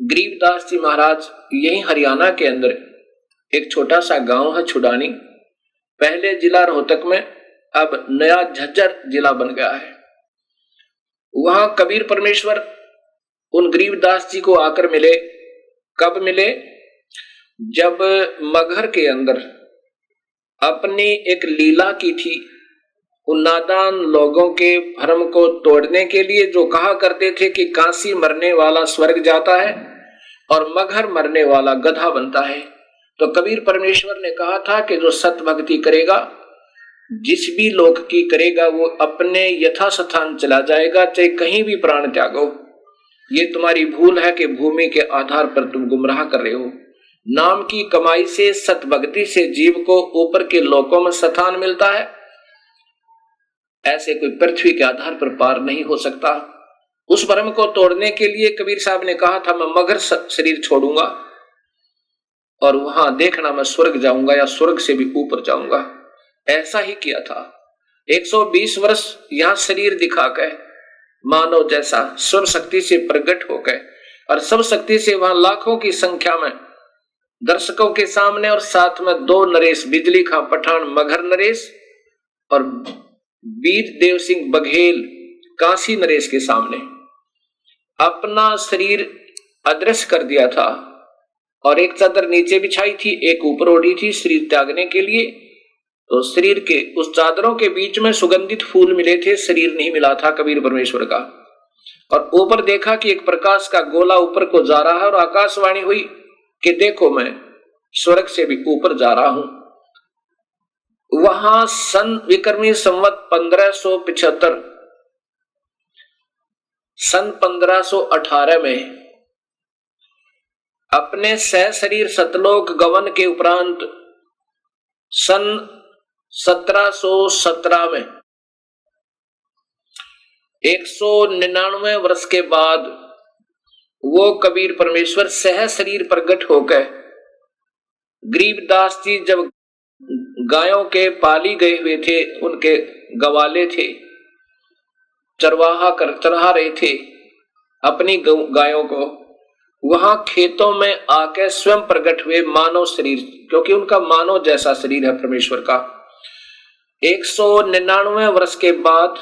गरीबदास जी महाराज यही हरियाणा के अंदर एक छोटा सा गांव है छुडानी, पहले जिला रोहतक में, अब नया झज्जर जिला बन गया है। वहां कबीर परमेश्वर उन गरीबदास जी को आकर मिले। कब मिले? जब मगहर के अंदर अपनी एक लीला की थी। उन नादान लोगों के भ्रम को तोड़ने के लिए, जो कहा करते थे कि काशी मरने वाला स्वर्ग जाता है और मगहर मरने वाला गधा बनता है, तो कबीर परमेश्वर ने कहा था कि जो सत भक्ति करेगा, जिस भी लोक की करेगा, वो अपने यथास्थान चला जाएगा, चाहे कहीं भी प्राण त्यागो। ये तुम्हारी भूल है कि भूमि के आधार पर तुम गुमराह कर रहे हो। नाम की कमाई से, सत भक्ति से जीव को ऊपर के लोकों में स्थान मिलता है। ऐसे कोई पृथ्वी के आधार पर पार नहीं हो सकता। उस भ्रम को तोड़ने के लिए कबीर साहब ने कहा था, मैं मगर शरीर छोड़ूंगा और वहां देखना मैं स्वर्ग जाऊंगा या स्वर्ग से भी ऊपर जाऊंगा। ऐसा ही किया था। 120 वर्ष यहां शरीर दिखाकर मानव जैसा सर्व शक्ति से प्रकट होकर और सब शक्ति से वहां लाखों की संख्या में दर्शकों के सामने, और साथ में 2 नरेश, बिजली खां पठान मगहर नरेश और बीर देव सिंह बघेल काशी नरेश के सामने अपना शरीर अदृश्य कर दिया था। और एक चादर नीचे बिछाई थी, एक ऊपर ओढ़ी थी शरीर त्यागने के लिए। तो शरीर के उस चादरों के बीच में सुगंधित फूल मिले थे, शरीर नहीं मिला था कबीर परमेश्वर का। और ऊपर देखा कि एक प्रकाश का गोला ऊपर को जा रहा है और आकाशवाणी हुई कि देखो मैं स्वर्ग से भी ऊपर जा रहा हूं। वहां सन विक्रमी संवत 1575, सन 1518 में अपने सह शरीर सतलोक गवन के उपरांत सन 1717 में 199 वर्ष के बाद वो कबीर परमेश्वर सह शरीर प्रकट होकर, गरीबदास जी जब गायों के पाली गए हुए थे, उनके गवाले थे, चरहा रहे थे अपनी गायों को, वहां खेतों में आके स्वयं प्रकट हुए मानव शरीर, क्योंकि उनका मानव जैसा शरीर है परमेश्वर का। 199 वर्ष के बाद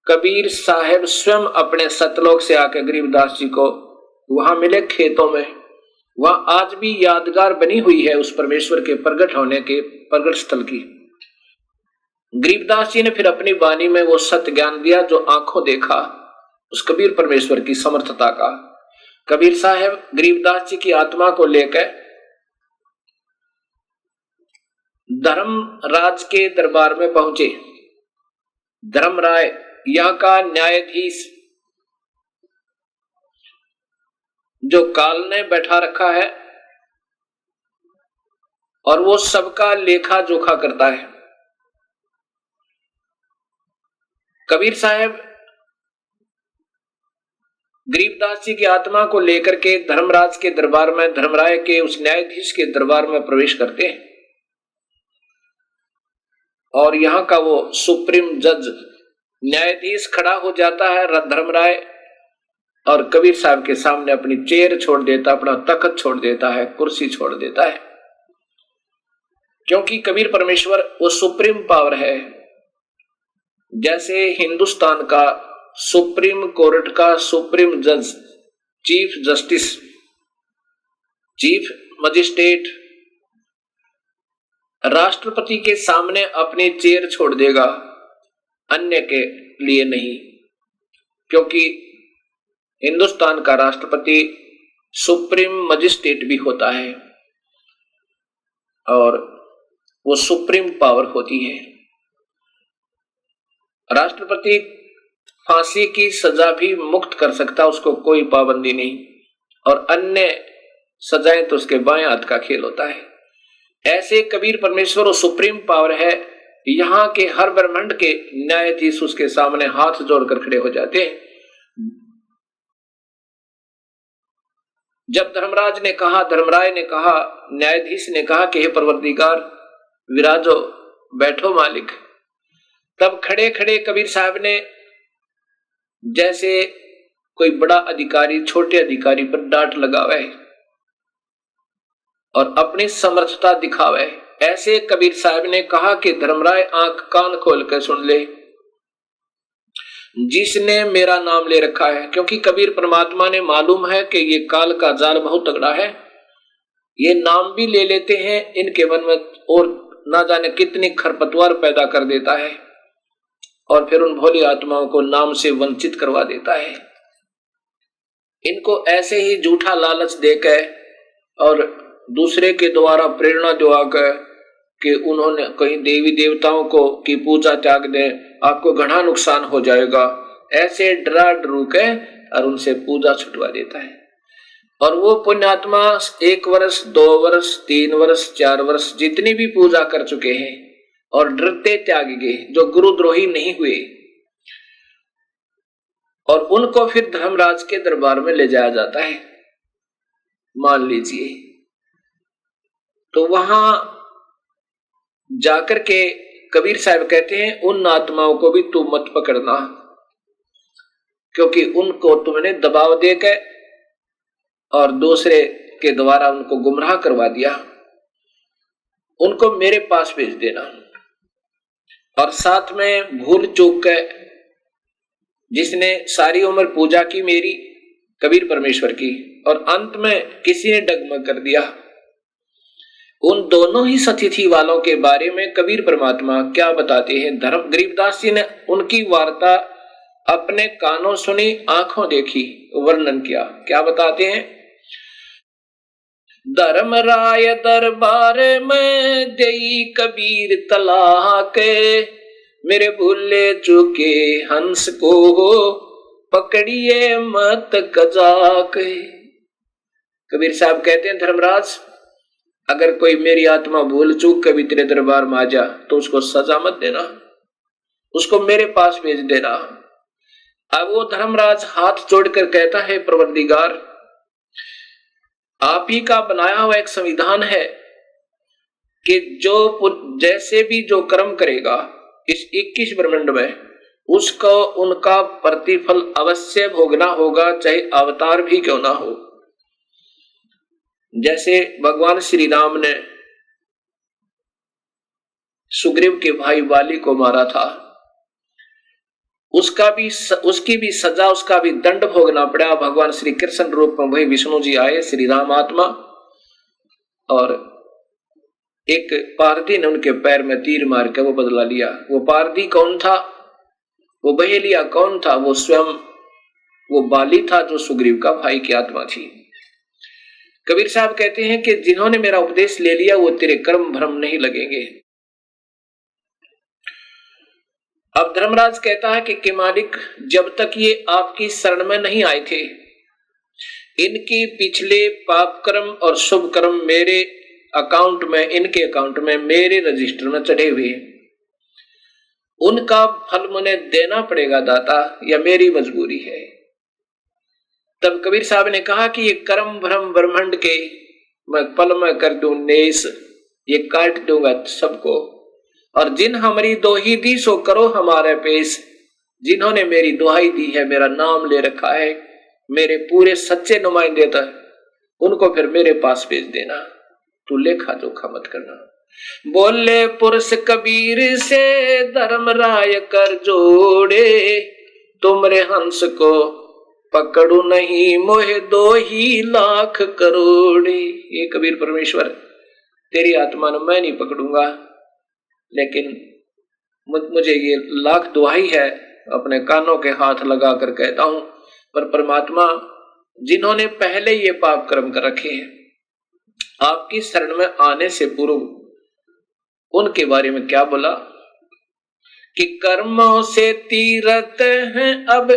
कबीर साहब स्वयं अपने सतलोक से आकर गरीबदास जी को वहां मिले खेतों में। वहां आज भी यादगार बनी हुई है उस परमेश्वर के प्रकट होने के प्रकट स्थल की। गरीबदास जी ने फिर अपनी वाणी में वो सत्य ज्ञान दिया जो आंखों देखा, उस कबीर परमेश्वर की समर्थता का। कबीर साहब गरीबदास जी की आत्मा को लेकर धर्मराज के दरबार में पहुंचे। धर्मराय यहाँ का न्यायाधीश जो काल ने बैठा रखा है और वो सबका लेखा जोखा करता है। कबीर साहब गरीबदास जी की आत्मा को लेकर के धर्मराज के दरबार में, धर्मराय के उस न्यायाधीश के दरबार में प्रवेश करते हैं और यहां का वो सुप्रीम जज न्यायाधीश खड़ा हो जाता है धर्मराय, और कबीर साहब के सामने अपनी चेयर छोड़ देता, अपना तख्त छोड़ देता है, कुर्सी छोड़ देता है। क्योंकि कबीर परमेश्वर वो सुप्रीम पावर है। जैसे हिंदुस्तान का सुप्रीम कोर्ट का सुप्रीम जज, चीफ जस्टिस, चीफ मजिस्ट्रेट राष्ट्रपति के सामने अपनी चेयर छोड़ देगा, अन्य के लिए नहीं, क्योंकि हिंदुस्तान का राष्ट्रपति सुप्रीम मजिस्ट्रेट भी होता है और वो सुप्रीम पावर होती है। राष्ट्रपति फांसी की सजा भी मुक्त कर सकता, उसको कोई पाबंदी नहीं, और अन्य सजाएं तो उसके बाएं हाथ का खेल होता है। ऐसे कबीर परमेश्वर वो सुप्रीम पावर है। यहाँ के हर ब्रह्मांड के न्यायाधीश उसके सामने हाथ जोड़कर खड़े हो जाते हैं। जब धर्मराज ने कहा, धर्मराय ने कहा, न्यायाधीश ने कहा कि हे परवरदिगार विराजो, बैठो मालिक, तब खड़े खड़े कबीर साहब ने जैसे कोई बड़ा अधिकारी छोटे अधिकारी पर डांट लगावे और अपनी समर्थता दिखावे, ऐसे कबीर साहब ने कहा कि धर्मराय आंख कान खोल कर सुन ले, जिसने मेरा नाम ले रखा है, क्योंकि कबीर परमात्मा ने मालूम है कि ये काल का जाल बहुत तगड़ा है, ये नाम भी ले लेते हैं इनके मन में और ना जाने कितनी खरपतवार पैदा कर देता है और फिर उन भोली आत्माओं को नाम से वंचित करवा देता है। इनको ऐसे ही झूठा लालच देकर और दूसरे के द्वारा प्रेरणा दिलाकर कि उन्होंने कहीं देवी देवताओं को की पूजा त्याग दें, आपको घना नुकसान हो जाएगा, ऐसे डरा डरू के और उनसे पूजा छुटवा देता है। और वो पुण्यात्मा 1 वर्ष 2 वर्ष 3 वर्ष 4 वर्ष जितनी भी पूजा कर चुके हैं और डरते त्यागी गए, जो गुरुद्रोही नहीं हुए, और उनको फिर धर्मराज के दरबार में ले जाया जाता है, मान लीजिए। तो वहां जाकर के कबीर साहब कहते हैं उन आत्माओं को भी तू मत पकड़ना, क्योंकि उनको तुमने दबाव देकर और दूसरे के द्वारा उनको गुमराह करवा दिया, उनको मेरे पास भेज देना। और साथ में भूल चूक के जिसने सारी उम्र पूजा की मेरी कबीर परमेश्वर की और अंत में किसी ने डगमग कर दिया, उन दोनों ही सतिथि वालों के बारे में कबीर परमात्मा क्या बताते हैं। धर्म गरीबदास जी ने उनकी वार्ता अपने कानों सुनी, आंखों देखी, वर्णन किया। क्या बताते हैं? धर्मराय दरबार में देई कबीर तलाक, मेरे भूले चुके हंस को पकड़िए मत कजाक। कबीर साहब कहते हैं धर्मराज, अगर कोई मेरी आत्मा भूल चूक कभी तेरे दरबार में आ जा तो उसको सजा मत देना, उसको मेरे पास भेज देना। अब वो धर्मराज हाथ जोड़कर कहता है परवरदिगार, आप ही का बनाया हुआ एक संविधान है कि जो जैसे भी जो कर्म करेगा इस 21 ब्रह्मांड में उसको उनका प्रतिफल अवश्य भोगना होगा, चाहे अवतार भी क्यों ना हो। जैसे भगवान श्री राम ने सुग्रीव के भाई वाली को मारा था, उसकी भी सजा, उसका भी दंड भोगना पड़ा। भगवान श्री कृष्ण रूप में वही विष्णु जी आए, श्री राम आत्मा, और एक पारधी ने उनके पैर में तीर मार के वो बदला लिया। वो पारधी कौन था? वो बहेलिया कौन था? वो स्वयं वो बाली था जो सुग्रीव का भाई की आत्मा थी। कबीर साहब कहते हैं कि जिन्होंने मेरा उपदेश ले लिया वो तेरे कर्म भ्रम नहीं लगेंगे। अब धर्मराज कहता है कि मालिक, जब तक ये आपकी शरण में नहीं आए थे, इनकी पिछले पाप कर्म और शुभ कर्म मेरे अकाउंट में, इनके अकाउंट में, मेरे रजिस्टर में चढ़े हुए, उनका फल मुझे देना पड़ेगा दाता, या मेरी मजबूरी है। तब कबीर साहब ने कहा कि ये कर्म भ्रम ब्रह्मांड के मैं पल में कर दूं नेस, ये काट दूंगा सबको, और जिन हमारी दोही दी सो करो हमारे पेश। जिन्होंने मेरी दुहाई दी है, मेरा नाम ले रखा है, मेरे पूरे सच्चे नुमाइंदे थे, उनको फिर मेरे पास भेज देना, तू लेखा जोखा मत करना। बोले पुरुष कबीर से धर्मराय कर जोड़े, तुमरे हंस को पकड़ू नहीं मोहे 2 लाख करोड़े। ये कबीर परमेश्वर, तेरी आत्मा ने मैं नहीं पकड़ूंगा, लेकिन मुझे ये लाख दुहाई है, अपने कानों के हाथ लगा कर कहता हूं। पर परमात्मा, जिन्होंने पहले ये पाप कर्म कर रखे हैं, आपकी शरण में आने से पूर्व उनके बारे में क्या बोला कि कर्मों से तीरथ हैं अब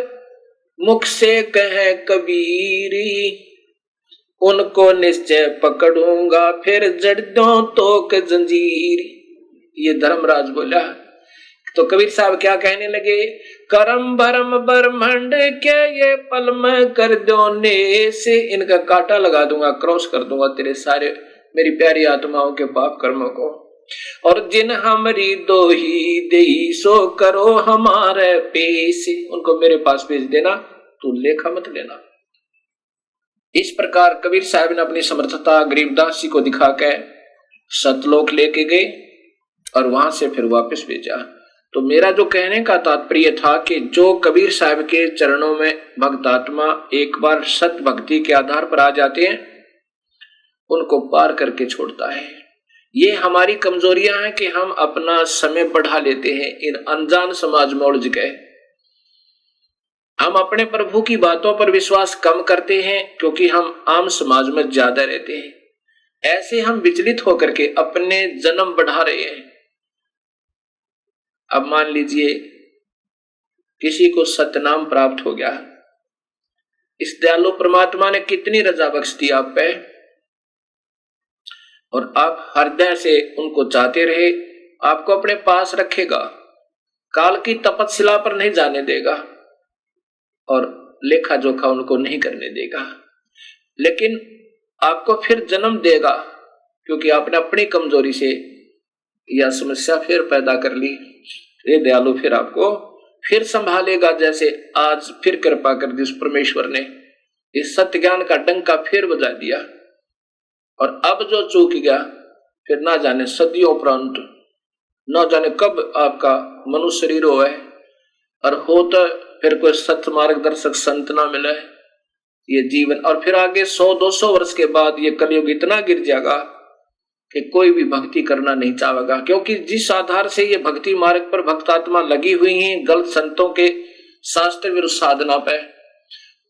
मुख से कहे कबीरी, उनको निश्चय पकड़ूंगा फिर जड़ दो तो जंजीर। ये धर्मराज बोला, तो कबीर साहब क्या कहने लगे, करम भरम ब्रह्मंड के ये पल में कर दो ने से, इनका कांटा लगा दूंगा, क्रॉस कर दूंगा तेरे सारे मेरी प्यारी आत्माओं के पाप कर्मों को। और जिन हमारी दो ही दे सो करो हमारे पेश, उनको मेरे पास भेज देना, तू लेखा मत लेना। इस प्रकार कबीर साहब ने अपनी समर्थता गरीबदास जी को दिखा के सतलोक लेके गए और वहां से फिर वापस भेजा। तो मेरा जो कहने का तात्पर्य था कि जो कबीर साहब के चरणों में भक्तात्मा एक बार सत भक्ति के आधार पर आ जाते हैं, उनको पार करके छोड़ता है। ये हमारी कमजोरियां हैं कि हम अपना समय बढ़ा लेते हैं इन अनजान समाज में उलझ गए। हम अपने प्रभु की बातों पर विश्वास कम करते हैं क्योंकि हम आम समाज में ज्यादा रहते हैं। ऐसे हम विचलित होकर के अपने जन्म बढ़ा रहे हैं। अब मान लीजिए किसी को सतनाम प्राप्त हो गया, इस दयालु परमात्मा ने कितनी रजा बख्श दी आप पे, और आप हृदय से उनको चाहते रहे, आपको अपने पास रखेगा, काल की तपस्या पर नहीं जाने देगा और लेखा जोखा उनको नहीं करने देगा, लेकिन आपको फिर जन्म देगा क्योंकि आपने अपनी कमजोरी से यह समस्या फिर पैदा कर ली। ये दयालु फिर आपको फिर संभालेगा, जैसे आज फिर कृपा कर दी उस परमेश्वर ने, इस सत्य ज्ञान का डंका फिर बजा दिया। और अब जो चूक गया फिर ना जाने सदियों उपरांत, ना जाने कब आपका मनुष्य शरीर हो है और हो तो फिर कोई सत्य मार्गदर्शक संत ना मिले ये जीवन, और फिर आगे 100-200 वर्ष के बाद ये कलयुग इतना गिर जाएगा कि कोई भी भक्ति करना नहीं चाहेगा, क्योंकि जिस आधार से ये भक्ति मार्ग पर भक्तात्मा लगी हुई है गलत संतों के शास्त्र विरुद्ध साधना पे,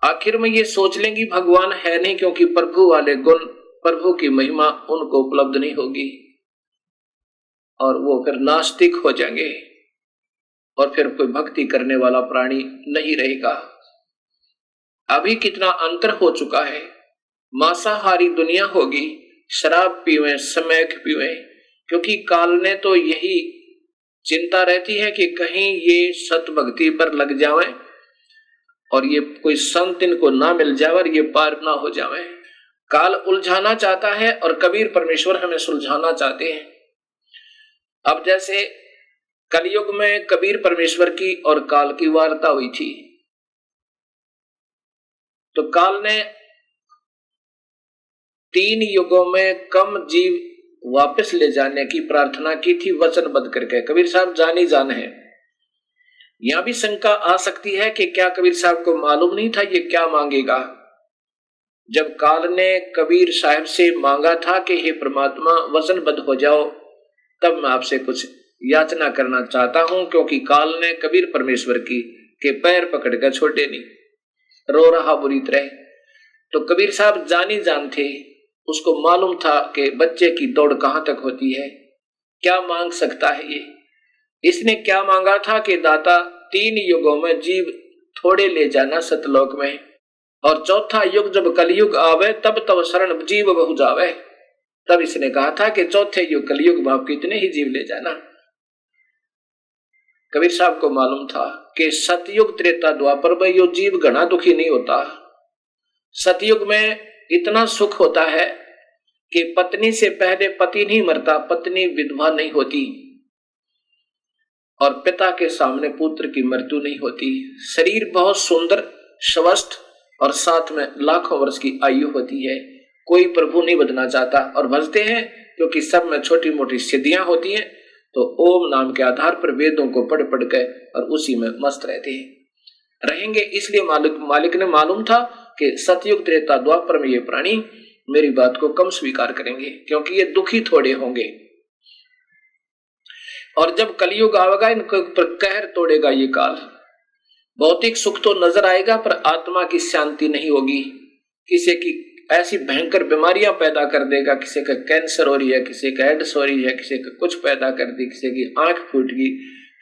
आखिर में ये सोच लेंगी भगवान है नहीं, क्योंकि प्रभु वाले गुण, प्रभु की महिमा उनको उपलब्ध नहीं होगी और वो फिर नास्तिक हो जाएंगे और फिर कोई भक्ति करने वाला प्राणी नहीं रहेगा। अभी कितना अंतर हो चुका है, मांसाहारी दुनिया होगी, शराब पीवे, समैक पीवे, क्योंकि काल ने तो यही चिंता रहती है कि कहीं ये सत भक्ति पर लग जावे और ये कोई संत इनको ना मिल जाए और ये पार ना हो जावे। काल उलझाना चाहता है और कबीर परमेश्वर हमें सुलझाना चाहते हैं। अब जैसे कलयुग में कबीर परमेश्वर की और काल की वार्ता हुई थी, तो काल ने 3 युगों में कम जीव वापस ले जाने की प्रार्थना की थी वचनबद्ध करके। कबीर साहब जानी जान है। यहां भी शंका आ सकती है कि क्या कबीर साहब को मालूम नहीं था ये क्या मांगेगा। जब काल ने कबीर साहब से मांगा था कि हे परमात्मा वचनबद्ध हो जाओ, तब मैं आपसे कुछ याचना करना चाहता हूं, क्योंकि काल ने कबीर परमेश्वर की के पैर पकड़ कर छोड़े नहीं, रो रहा बुरी तरह। तो कबीर साहब जानी जान थे, उसको मालूम था कि बच्चे की दौड़ कहां तक होती है, क्या मांग सकता है ये। इसने क्या मांगा था कि दाता 3 युगों में जीव थोड़े ले जाना सतलोक में, और चौथा युग जब कलयुग आवे तब तब शरण जीव बहु जावे। तब इसने कहा था कि चौथे युग कलयुग में आप कितने ही जीव ले जाना। कबीर साहब को मालूम था कि सतयुग त्रेता द्वापर में यो जीव घना दुखी नहीं होता। सतयुग में इतना सुख होता है कि पत्नी से पहले पति नहीं मरता, पत्नी विधवा नहीं होती, और पिता के सामने पुत्र की मृत्यु नहीं होती। शरीर बहुत सुंदर स्वस्थ और साथ में लाखों वर्ष की आयु होती है। कोई प्रभु नहीं बदलना चाहता और भजते हैं क्योंकि सब में छोटी मोटी सिद्धियां होती हैं, तो ओम नाम के आधार पर वेदों को पढ़ पढ़ के और उसी में मस्त रहते हैं रहेंगे। इसलिए मालिक ने मालूम था कि सतयुग त्रेता द्वापर में ये प्राणी मेरी बात को कम स्वीकार करेंगे, क्योंकि ये दुखी थोड़े होंगे, और जब कलयुग आवेगा इनके ऊपर कहर तोड़ेगा ये काल। भौतिक सुख तो नजर आएगा पर आत्मा की शांति नहीं होगी। किसी की ऐसी भयंकर बीमारियां पैदा कर देगा, किसी का कैंसर हो रही है, किसी का एड्स हो रही है, किसी का कुछ पैदा कर दी, किसी की आंख फूट गई,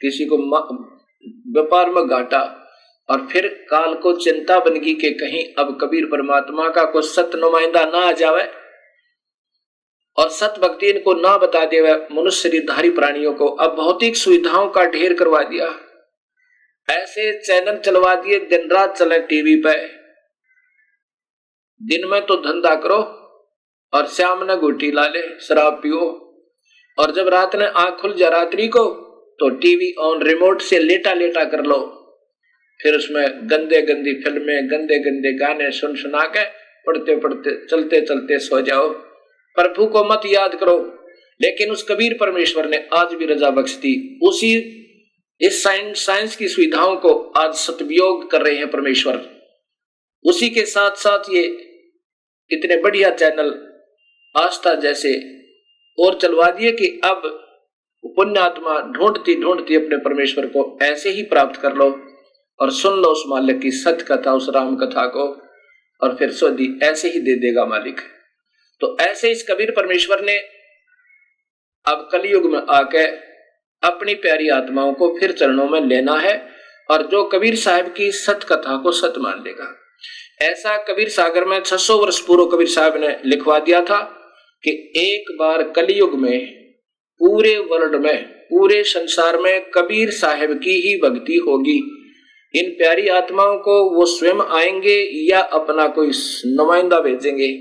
किसी को व्यापार में घाटा, और फिर काल को चिंता बन गई कि कहीं अब कबीर परमात्मा का कोई सत नुमाइंदा ना आ जावे। और सत भक्ति इनको ना बता दे मनुष्य शरीरधारी प्राणियों को अब भौतिक सुविधाओं का ढेर करवा दिया। ऐसे चैनल चलवा दिए दिन रात चले टीवी पे, दिन में तो धंधा करो और शाम ने गुटी ला ले, शराब पियो, और जब रात ने आंख खुल जा रात्रि को तो टीवी ऑन रिमोट से लेटा लेटा कर लो, फिर उसमें गंदे गंदी फिल्में, गंदे गंदे गाने सुन सुना के पढ़ते पढ़ते चलते चलते सो जाओ। प्रभु को मत याद करो। लेकिन उस कबीर परमेश्वर ने आज भी रजा बख्श दी। उसी इस साइंस की सुविधाओं को आज सदुपयोग कर रहे हैं परमेश्वर। उसी के साथ साथ ये इतने बढ़िया चैनल आस्था जैसे और चलवा दिए कि अब पुण्यात्मा ढूंढती ढूंढती अपने परमेश्वर को ऐसे ही प्राप्त कर लो और सुन लो उस मालिक की सत्य कथा, उस राम कथा को, और फिर सोदी ऐसे ही दे देगा मालिक। तो ऐसे इस कबीर परमेश्वर ने अब कलयुग में आके अपनी प्यारी आत्माओं को फिर चरणों में लेना है, और जो कबीर साहब की सत्य कथा को सत्य मान लेगा। ऐसा कबीर सागर में 600 वर्ष पूर्व कबीर साहब ने लिखवा दिया था कि एक बार कलयुग में पूरे वर्ल्ड में, पूरे संसार में कबीर साहब की ही भक्ति होगी। इन प्यारी आत्माओं को वो स्वयं आएंगे या अपना कोई नुमाइंदा भेजेंगे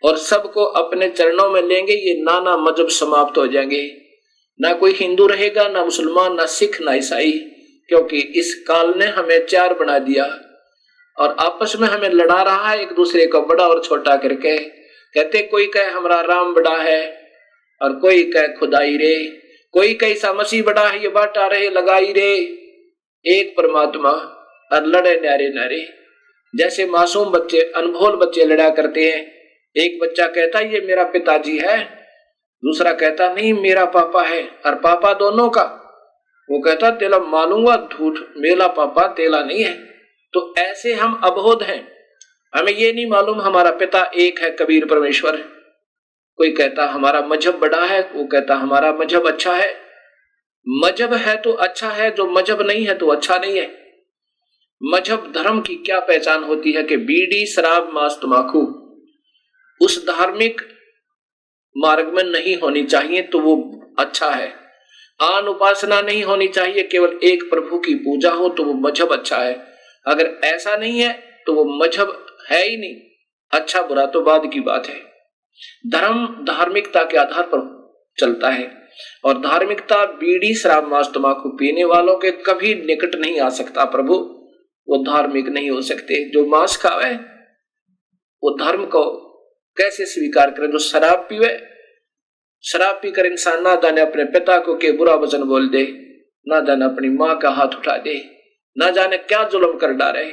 और सबको अपने चरणों में लेंगे। ये नाना मजहब समाप्त हो जाएंगे, ना कोई हिंदू रहेगा, ना मुसलमान, ना सिख, ना ईसाई, क्योंकि इस काल ने हमें चार बना दिया और आपस में हमें लड़ा रहा है एक दूसरे को बड़ा और छोटा करके। कहते कोई कहे हमारा राम बड़ा है और कोई कहे खुदाई रे, कोई कहे ईसा मसीह बड़ा है, ये बांटा रहे लगाई रे, एक परमात्मा और लड़े न्यारे न्यारे। जैसे मासूम बच्चे, अनभोल बच्चे लड़ा करते हैं। एक बच्चा कहता ये मेरा पिताजी है, दूसरा कहता नहीं मेरा पापा है, और पापा दोनों का। वो कहता तेला मालूंगा झूठ, मेरा पापा तेला नहीं है। तो ऐसे हम अबोध हैं, हमें ये नहीं मालूम हमारा पिता एक है कबीर परमेश्वर। कोई कहता हमारा मजहब बड़ा है, वो कहता हमारा मजहब अच्छा है। मजहब है तो अच्छा है, जो मजहब नहीं है तो अच्छा नहीं है। मजहब धर्म की क्या पहचान होती है कि बीड़ी, शराब, मांस, तंबाकू उस धार्मिक मार्ग में नहीं होनी चाहिए तो वो अच्छा है। आन उपासना नहीं होनी चाहिए, केवल एक प्रभु की पूजा हो तो वो मजहब अच्छा है। अगर ऐसा नहीं है तो वो मजहब है ही नहीं। अच्छा बुरा तो बाद की बात है। धर्म धार्मिकता के आधार पर चलता है, और धार्मिकता बीड़ी, शराब, मांस, तंबाकू पीने वालों के कभी निकट नहीं आ सकता। प्रभु वो धार्मिक नहीं हो सकते। जो मांस खावे वो धर्म को कैसे स्वीकार करे। जो शराब पीवे, शराब पीकर इंसान ना जाने अपने पिता को के बुरा वचन बोल दे, ना जाने अपनी माँ का हाथ उठा दे, ना जाने क्या जुल्म कर डाले,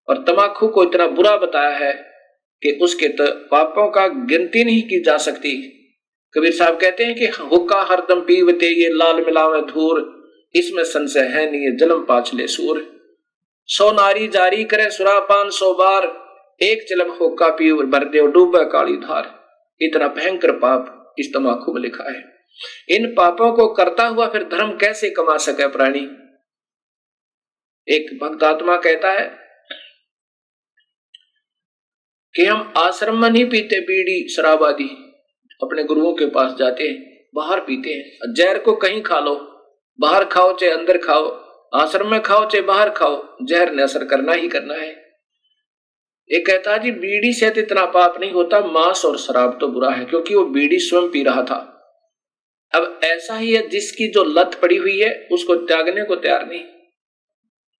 और तंबाकू को इतना बुरा बताया है कि उसके तो पापों का गिनती नहीं की जा सकती। कबीर साहब कहते हैं कि हुक्का हरदम पीवते ये लाल मिलावे धूर, इसमें संशय है नहीं ये जन्म पाछले सूर। 100 नारी जारी करे सुरापान 100 बार, एक चिलम हुक्का पी भर दे डूबे काली धार। इतना भयंकर पाप इस तंबाकू में लिखा है। इन पापों को करता हुआ फिर धर्म कैसे कमा सके प्राणी। एक भक्त आत्मा कहता है कि हम आश्रम में नहीं पीते बीड़ी शराब आदि, अपने गुरुओं के पास जाते हैं, बाहर पीते हैं। जहर को कहीं खा लो, बाहर खाओ चाहे अंदर खाओ, आश्रम में खाओ चाहे बाहर खाओ, जहर ने असर करना ही करना है। एक कहता जी बीड़ी से तो इतना पाप नहीं होता, मांस और शराब तो बुरा है, क्योंकि वो बीड़ी स्वयं पी रहा था। अब ऐसा ही है जिसकी जो लत पड़ी हुई है उसको त्यागने को तैयार नहीं।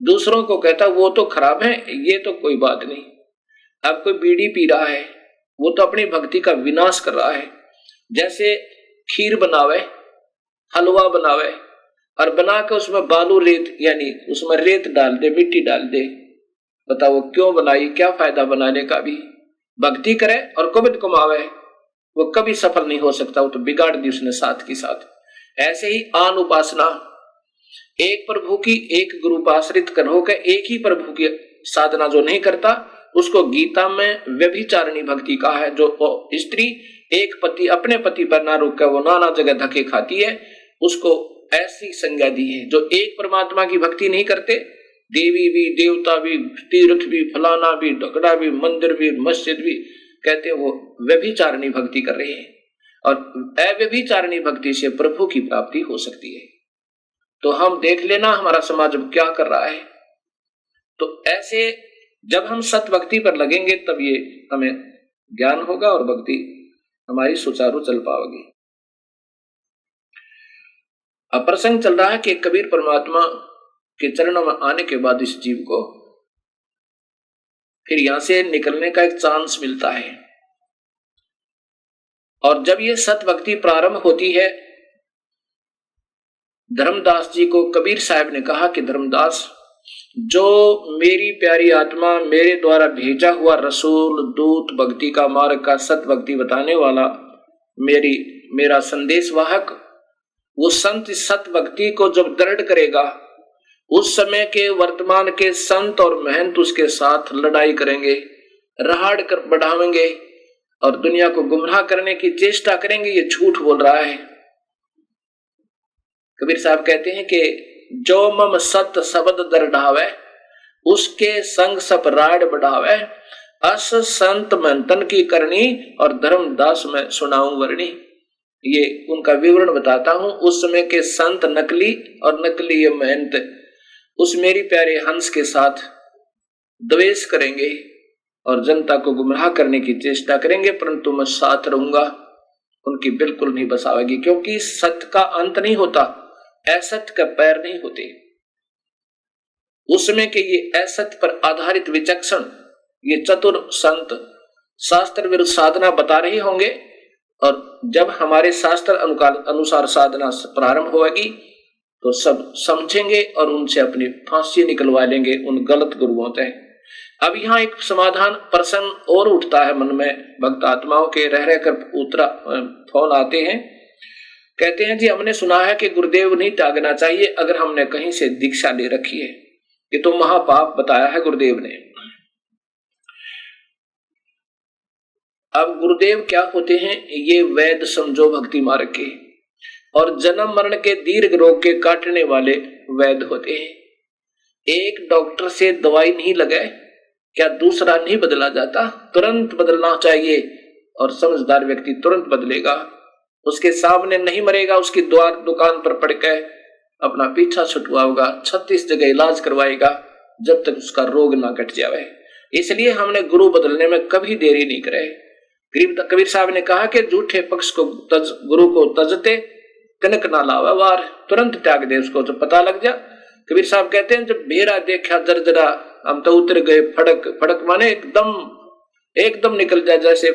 दूसरों को कहता वो तो खराब है, ये तो कोई बात नहीं। अब कोई बीड़ी पी रहा है, वो तो अपनी भक्ति का विनाश कर रहा है। जैसे खीर बनावे, हलवा बनावे और बना के उसमें बालू रेत यानी उसमें रेत डाल दे, मिट्टी डाल दे, बताओ वो क्यों बनाई, क्या फायदा बनाने का भी। भक्ति करे और कुबित कमावे, वो कभी सफल नहीं हो सकता, वो तो बिगाड़ दी उसने साथ की साथ। ऐसे ही आन उपासना, एक प्रभु की एक गुरु पर आश्रित कर होकर एक ही प्रभु की साधना जो नहीं करता उसको गीता में व्यभिचारिणी भक्ति कहा है। जो स्त्री एक पति अपने पति पर ना रुक कर वो नाना जगह धक्के खाती है, उसको ऐसी संज्ञा दी है। जो एक परमात्मा की भक्ति नहीं करते, देवी भी, देवता भी, तीर्थ भी, फलाना भी, ढकड़ा भी, मंदिर भी, मस्जिद भी, कहते वो व्यभिचारिणी भक्ति कर रहे हैं। और अव्यभिचारिणी भक्ति से प्रभु की प्राप्ति हो सकती है। तो हम देख लेना हमारा समाज अब क्या कर रहा है। तो ऐसे जब हम सत भक्ति पर लगेंगे तब ये हमें ज्ञान होगा और भक्ति हमारी सुचारू चल पाएगी। अब प्रसंग चल रहा है कि कबीर परमात्मा के चरणों में आने के बाद इस जीव को फिर यहां से निकलने का एक चांस मिलता है। और जब ये सत भक्ति प्रारंभ होती है, धर्मदास जी को कबीर साहब ने कहा कि धर्मदास, जो मेरी प्यारी आत्मा मेरे द्वारा भेजा हुआ रसूल दूत भक्ति का मार्ग का सत भक्ति बताने वाला मेरा संदेश वाहक, वो संत सत भक्ति को जब दृढ़ करेगा, उस समय के वर्तमान के संत और महंत उसके साथ लड़ाई करेंगे, रहाड़ कर बढ़ावेंगे और दुनिया को गुमराह करने की चेष्टा करेंगे। ये झूठ बोल रहा है। कबीर साहब कहते हैं कि जो मम सत शब्द दर ढावे, उसके संग सब राड बढ़ावे, अस संत मंथन की करनी और धर्मदास में सुनाऊं वर्णी। ये उनका विवरण बताता हूं। उस समय के संत नकली और नकली ये महंत उस मेरी प्यारे हंस के साथ द्वेष करेंगे और जनता को गुमराह करने की चेष्टा करेंगे, परंतु मैं साथ रहूंगा, उनकी बिल्कुल नहीं बस आएगी। क्योंकि सत्य का अंत नहीं होता, असत्य का पैर नहीं होते। उसमें के ये असत्य पर आधारित विचक्षण ये चतुर संत शास्त्र विरुद्ध साधना बता रहे होंगे, और जब हमारे शास्त्र अनुसार साधना प्रारंभ होगी तो सब समझेंगे और उनसे अपनी फांसी निकलवा लेंगे उन गलत गुरुओं से। अब यहाँ एक समाधान प्रश्न और उठता है मन में, भक्त आत्माओं के रह कर फोन आते हैं, कहते हैं जी हमने सुना है कि गुरुदेव नहीं त्यागना चाहिए अगर हमने कहीं से दीक्षा ले रखी है, ये तो महापाप बताया है गुरुदेव ने। अब गुरुदेव क्या होते हैं? ये वैद्य समझो भक्ति मार्ग के, और जन्म मरण के दीर्घ रोग के काटने वाले वैद्य होते हैं। एक डॉक्टर से दवाई नहीं लगाए क्या दूसरा नहीं बदला जाता? तुरंत बदलना चाहिए और समझदार व्यक्ति तुरंत बदलेगा। उसके सामने नहीं मरेगा, उसकी दुकान पर पड़ के अपना पीछा छुटवाएगा, 36 जगह इलाज करवाएगा जब तक उसका रोग ना कट जाए। इसलिए हमने गुरु बदलने में कभी देरी नहीं करे। कबीर साहब ने कहा कि झूठे पक्ष को गुरु को तजते कनक ना लावा वार, तुरंत त्याग दे उसको जब पता लग जा। कबीर साहब कहते हैं जब भेरा देखा जर्जरा हम तो उतर गए फड़क। फड़क माने एकदम निकल जाए, जैसे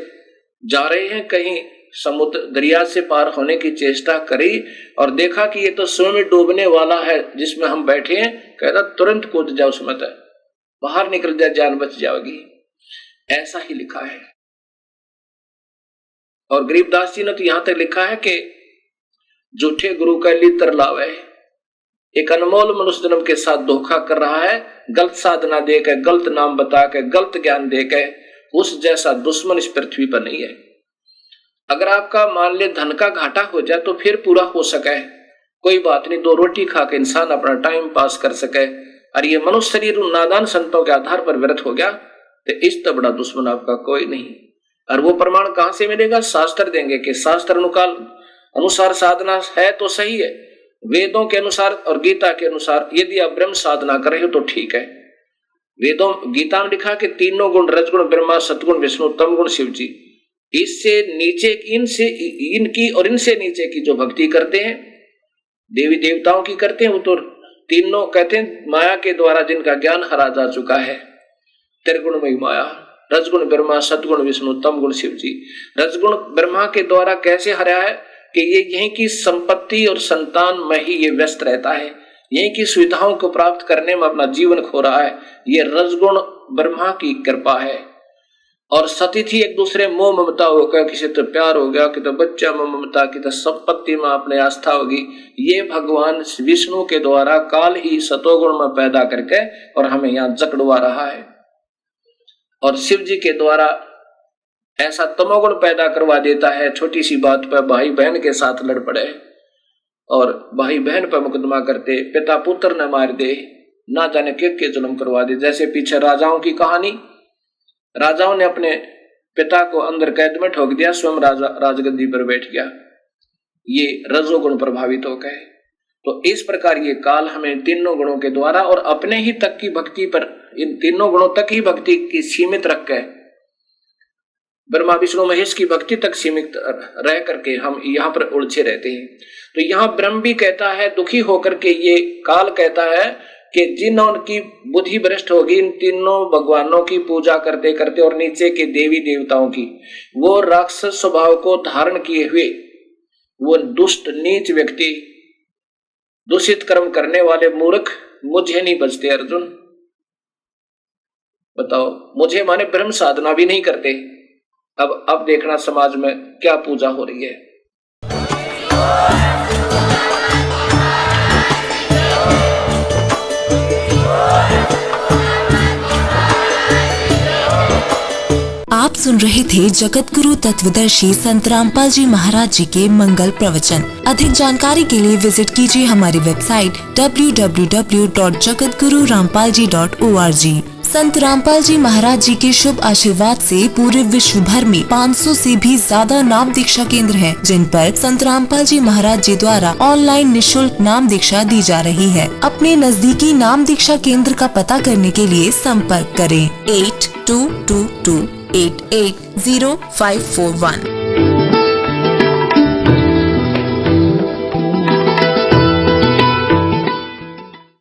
जा रहे हैं कहीं समुद्र दरिया से पार होने की चेष्टा करी और देखा कि ये तो स्वयं डूबने वाला है जिसमें हम बैठे हैं, कहता तुरंत कूद जाओ उसमें, बाहर निकल जाए, जान बच जाएगी। ऐसा ही लिखा है। और गरीबदास जी ने तो यहां तक लिखा है कि झूठे गुरु का लित्र लावे, एक अनमोल मनुष्य जन्म के साथ धोखा कर रहा है, गलत साधना देकर, गलत नाम बता के, गलत ज्ञान देकर, उस जैसा दुश्मन इस पृथ्वी पर नहीं है। अगर आपका मान ले धन का घाटा हो जाए तो फिर पूरा हो सके, कोई बात नहीं, 2 रोटी खा के इंसान अपना टाइम पास कर सके। और ये मनुष्य शरीर उन नादान संतों के आधार पर व्यर्थ हो गया तो इस तो बड़ा दुश्मन आपका कोई नहीं। और वो प्रमाण कहां से मिलेगा? शास्त्र देंगे कि शास्त्र अनुसार साधना है तो सही है, वेदों के अनुसार और गीता के अनुसार यदि आप ब्रह्म साधना कर रहे हो तो ठीक है। वेदों गीता में लिखा कि तीनों गुण रजगुण ब्रह्मा, सतगुण विष्णु, तम गुण शिव जी। इससे नीचे इनकी और इनसे नीचे की जो भक्ति करते हैं, देवी देवताओं की करते हैं, वो तो तीनों कहते हैं माया के द्वारा जिनका ज्ञान हरा जा चुका है, त्रिगुणमयी माया, रजगुण ब्रह्मा, सतगुण विष्णु, तम गुण शिव जी। रजगुण ब्रह्मा के द्वारा कैसे हरा है कि ये यहीं की संपत्ति और संतान में ही ये व्यस्त रहता है, यहीं की सुविधाओं को प्राप्त करने में अपना जीवन खो रहा है। ये रजगुण ब्रह्मा की कृपा है। और सती थी एक दूसरे मोह ममता हो गया, किसी तो प्यार हो गया, कि तो बच्चा में ममता, की तो संपत्ति में अपने आस्था होगी। ये भगवान विष्णु के द्वारा काल ही सतोगुण में पैदा करके और हमें यहाँ जकड़वा रहा है। और शिव जी के द्वारा ऐसा तमोगुण पैदा करवा देता है, छोटी सी बात पर भाई बहन के साथ लड़ पड़े और भाई बहन पर मुकदमा करते, पिता पुत्र न मार दे, ना जाने के जुल्म करवा दे। जैसे पीछे राजाओं की कहानी, राजाओं ने अपने पिता को अंदर कैद में ठोक दिया, स्वयं राजगद्दी पर बैठ गया। ये रजोगुण प्रभावित हो गए। तो इस प्रकार ये काल हमें तीनों गुणों के द्वारा और अपने ही तक की भक्ति पर, इन तीनों गुणों तक ही भक्ति की सीमित रख के, ब्रह्मा विष्णु महेश की भक्ति तक सीमित रह करके हम यहाँ पर उलझे रहते हैं। तो यहाँ ब्रह्म भी कहता है, दुखी होकर के ये काल कहता है कि जिनकी बुद्धि भ्रष्ट होगी इन तीनों भगवानों की पूजा करते करते और नीचे के देवी देवताओं की, वो राक्षस स्वभाव को धारण किए हुए वो दुष्ट नीच व्यक्ति, दूषित कर्म करने वाले मूर्ख मुझे नहीं बचते। अर्जुन बताओ, मुझे माने ब्रह्म साधना भी नहीं करते। अब देखना समाज में क्या पूजा हो रही है।
आप सुन रहे थे जगत गुरु तत्वदर्शी संत रामपाल जी महाराज जी के मंगल प्रवचन। अधिक जानकारी के लिए विजिट कीजिए हमारी वेबसाइट www.jagatgururampalji.org। संत रामपाल जी महाराज जी के शुभ आशीर्वाद से पूरे विश्व भर में 500 से भी ज्यादा नाम दीक्षा केंद्र हैं, जिन पर संत रामपाल जी महाराज जी द्वारा ऑनलाइन निशुल्क नाम दीक्षा दी जा रही है। अपने नजदीकी नाम दीक्षा केंद्र का पता करने के लिए संपर्क करें 8222880541।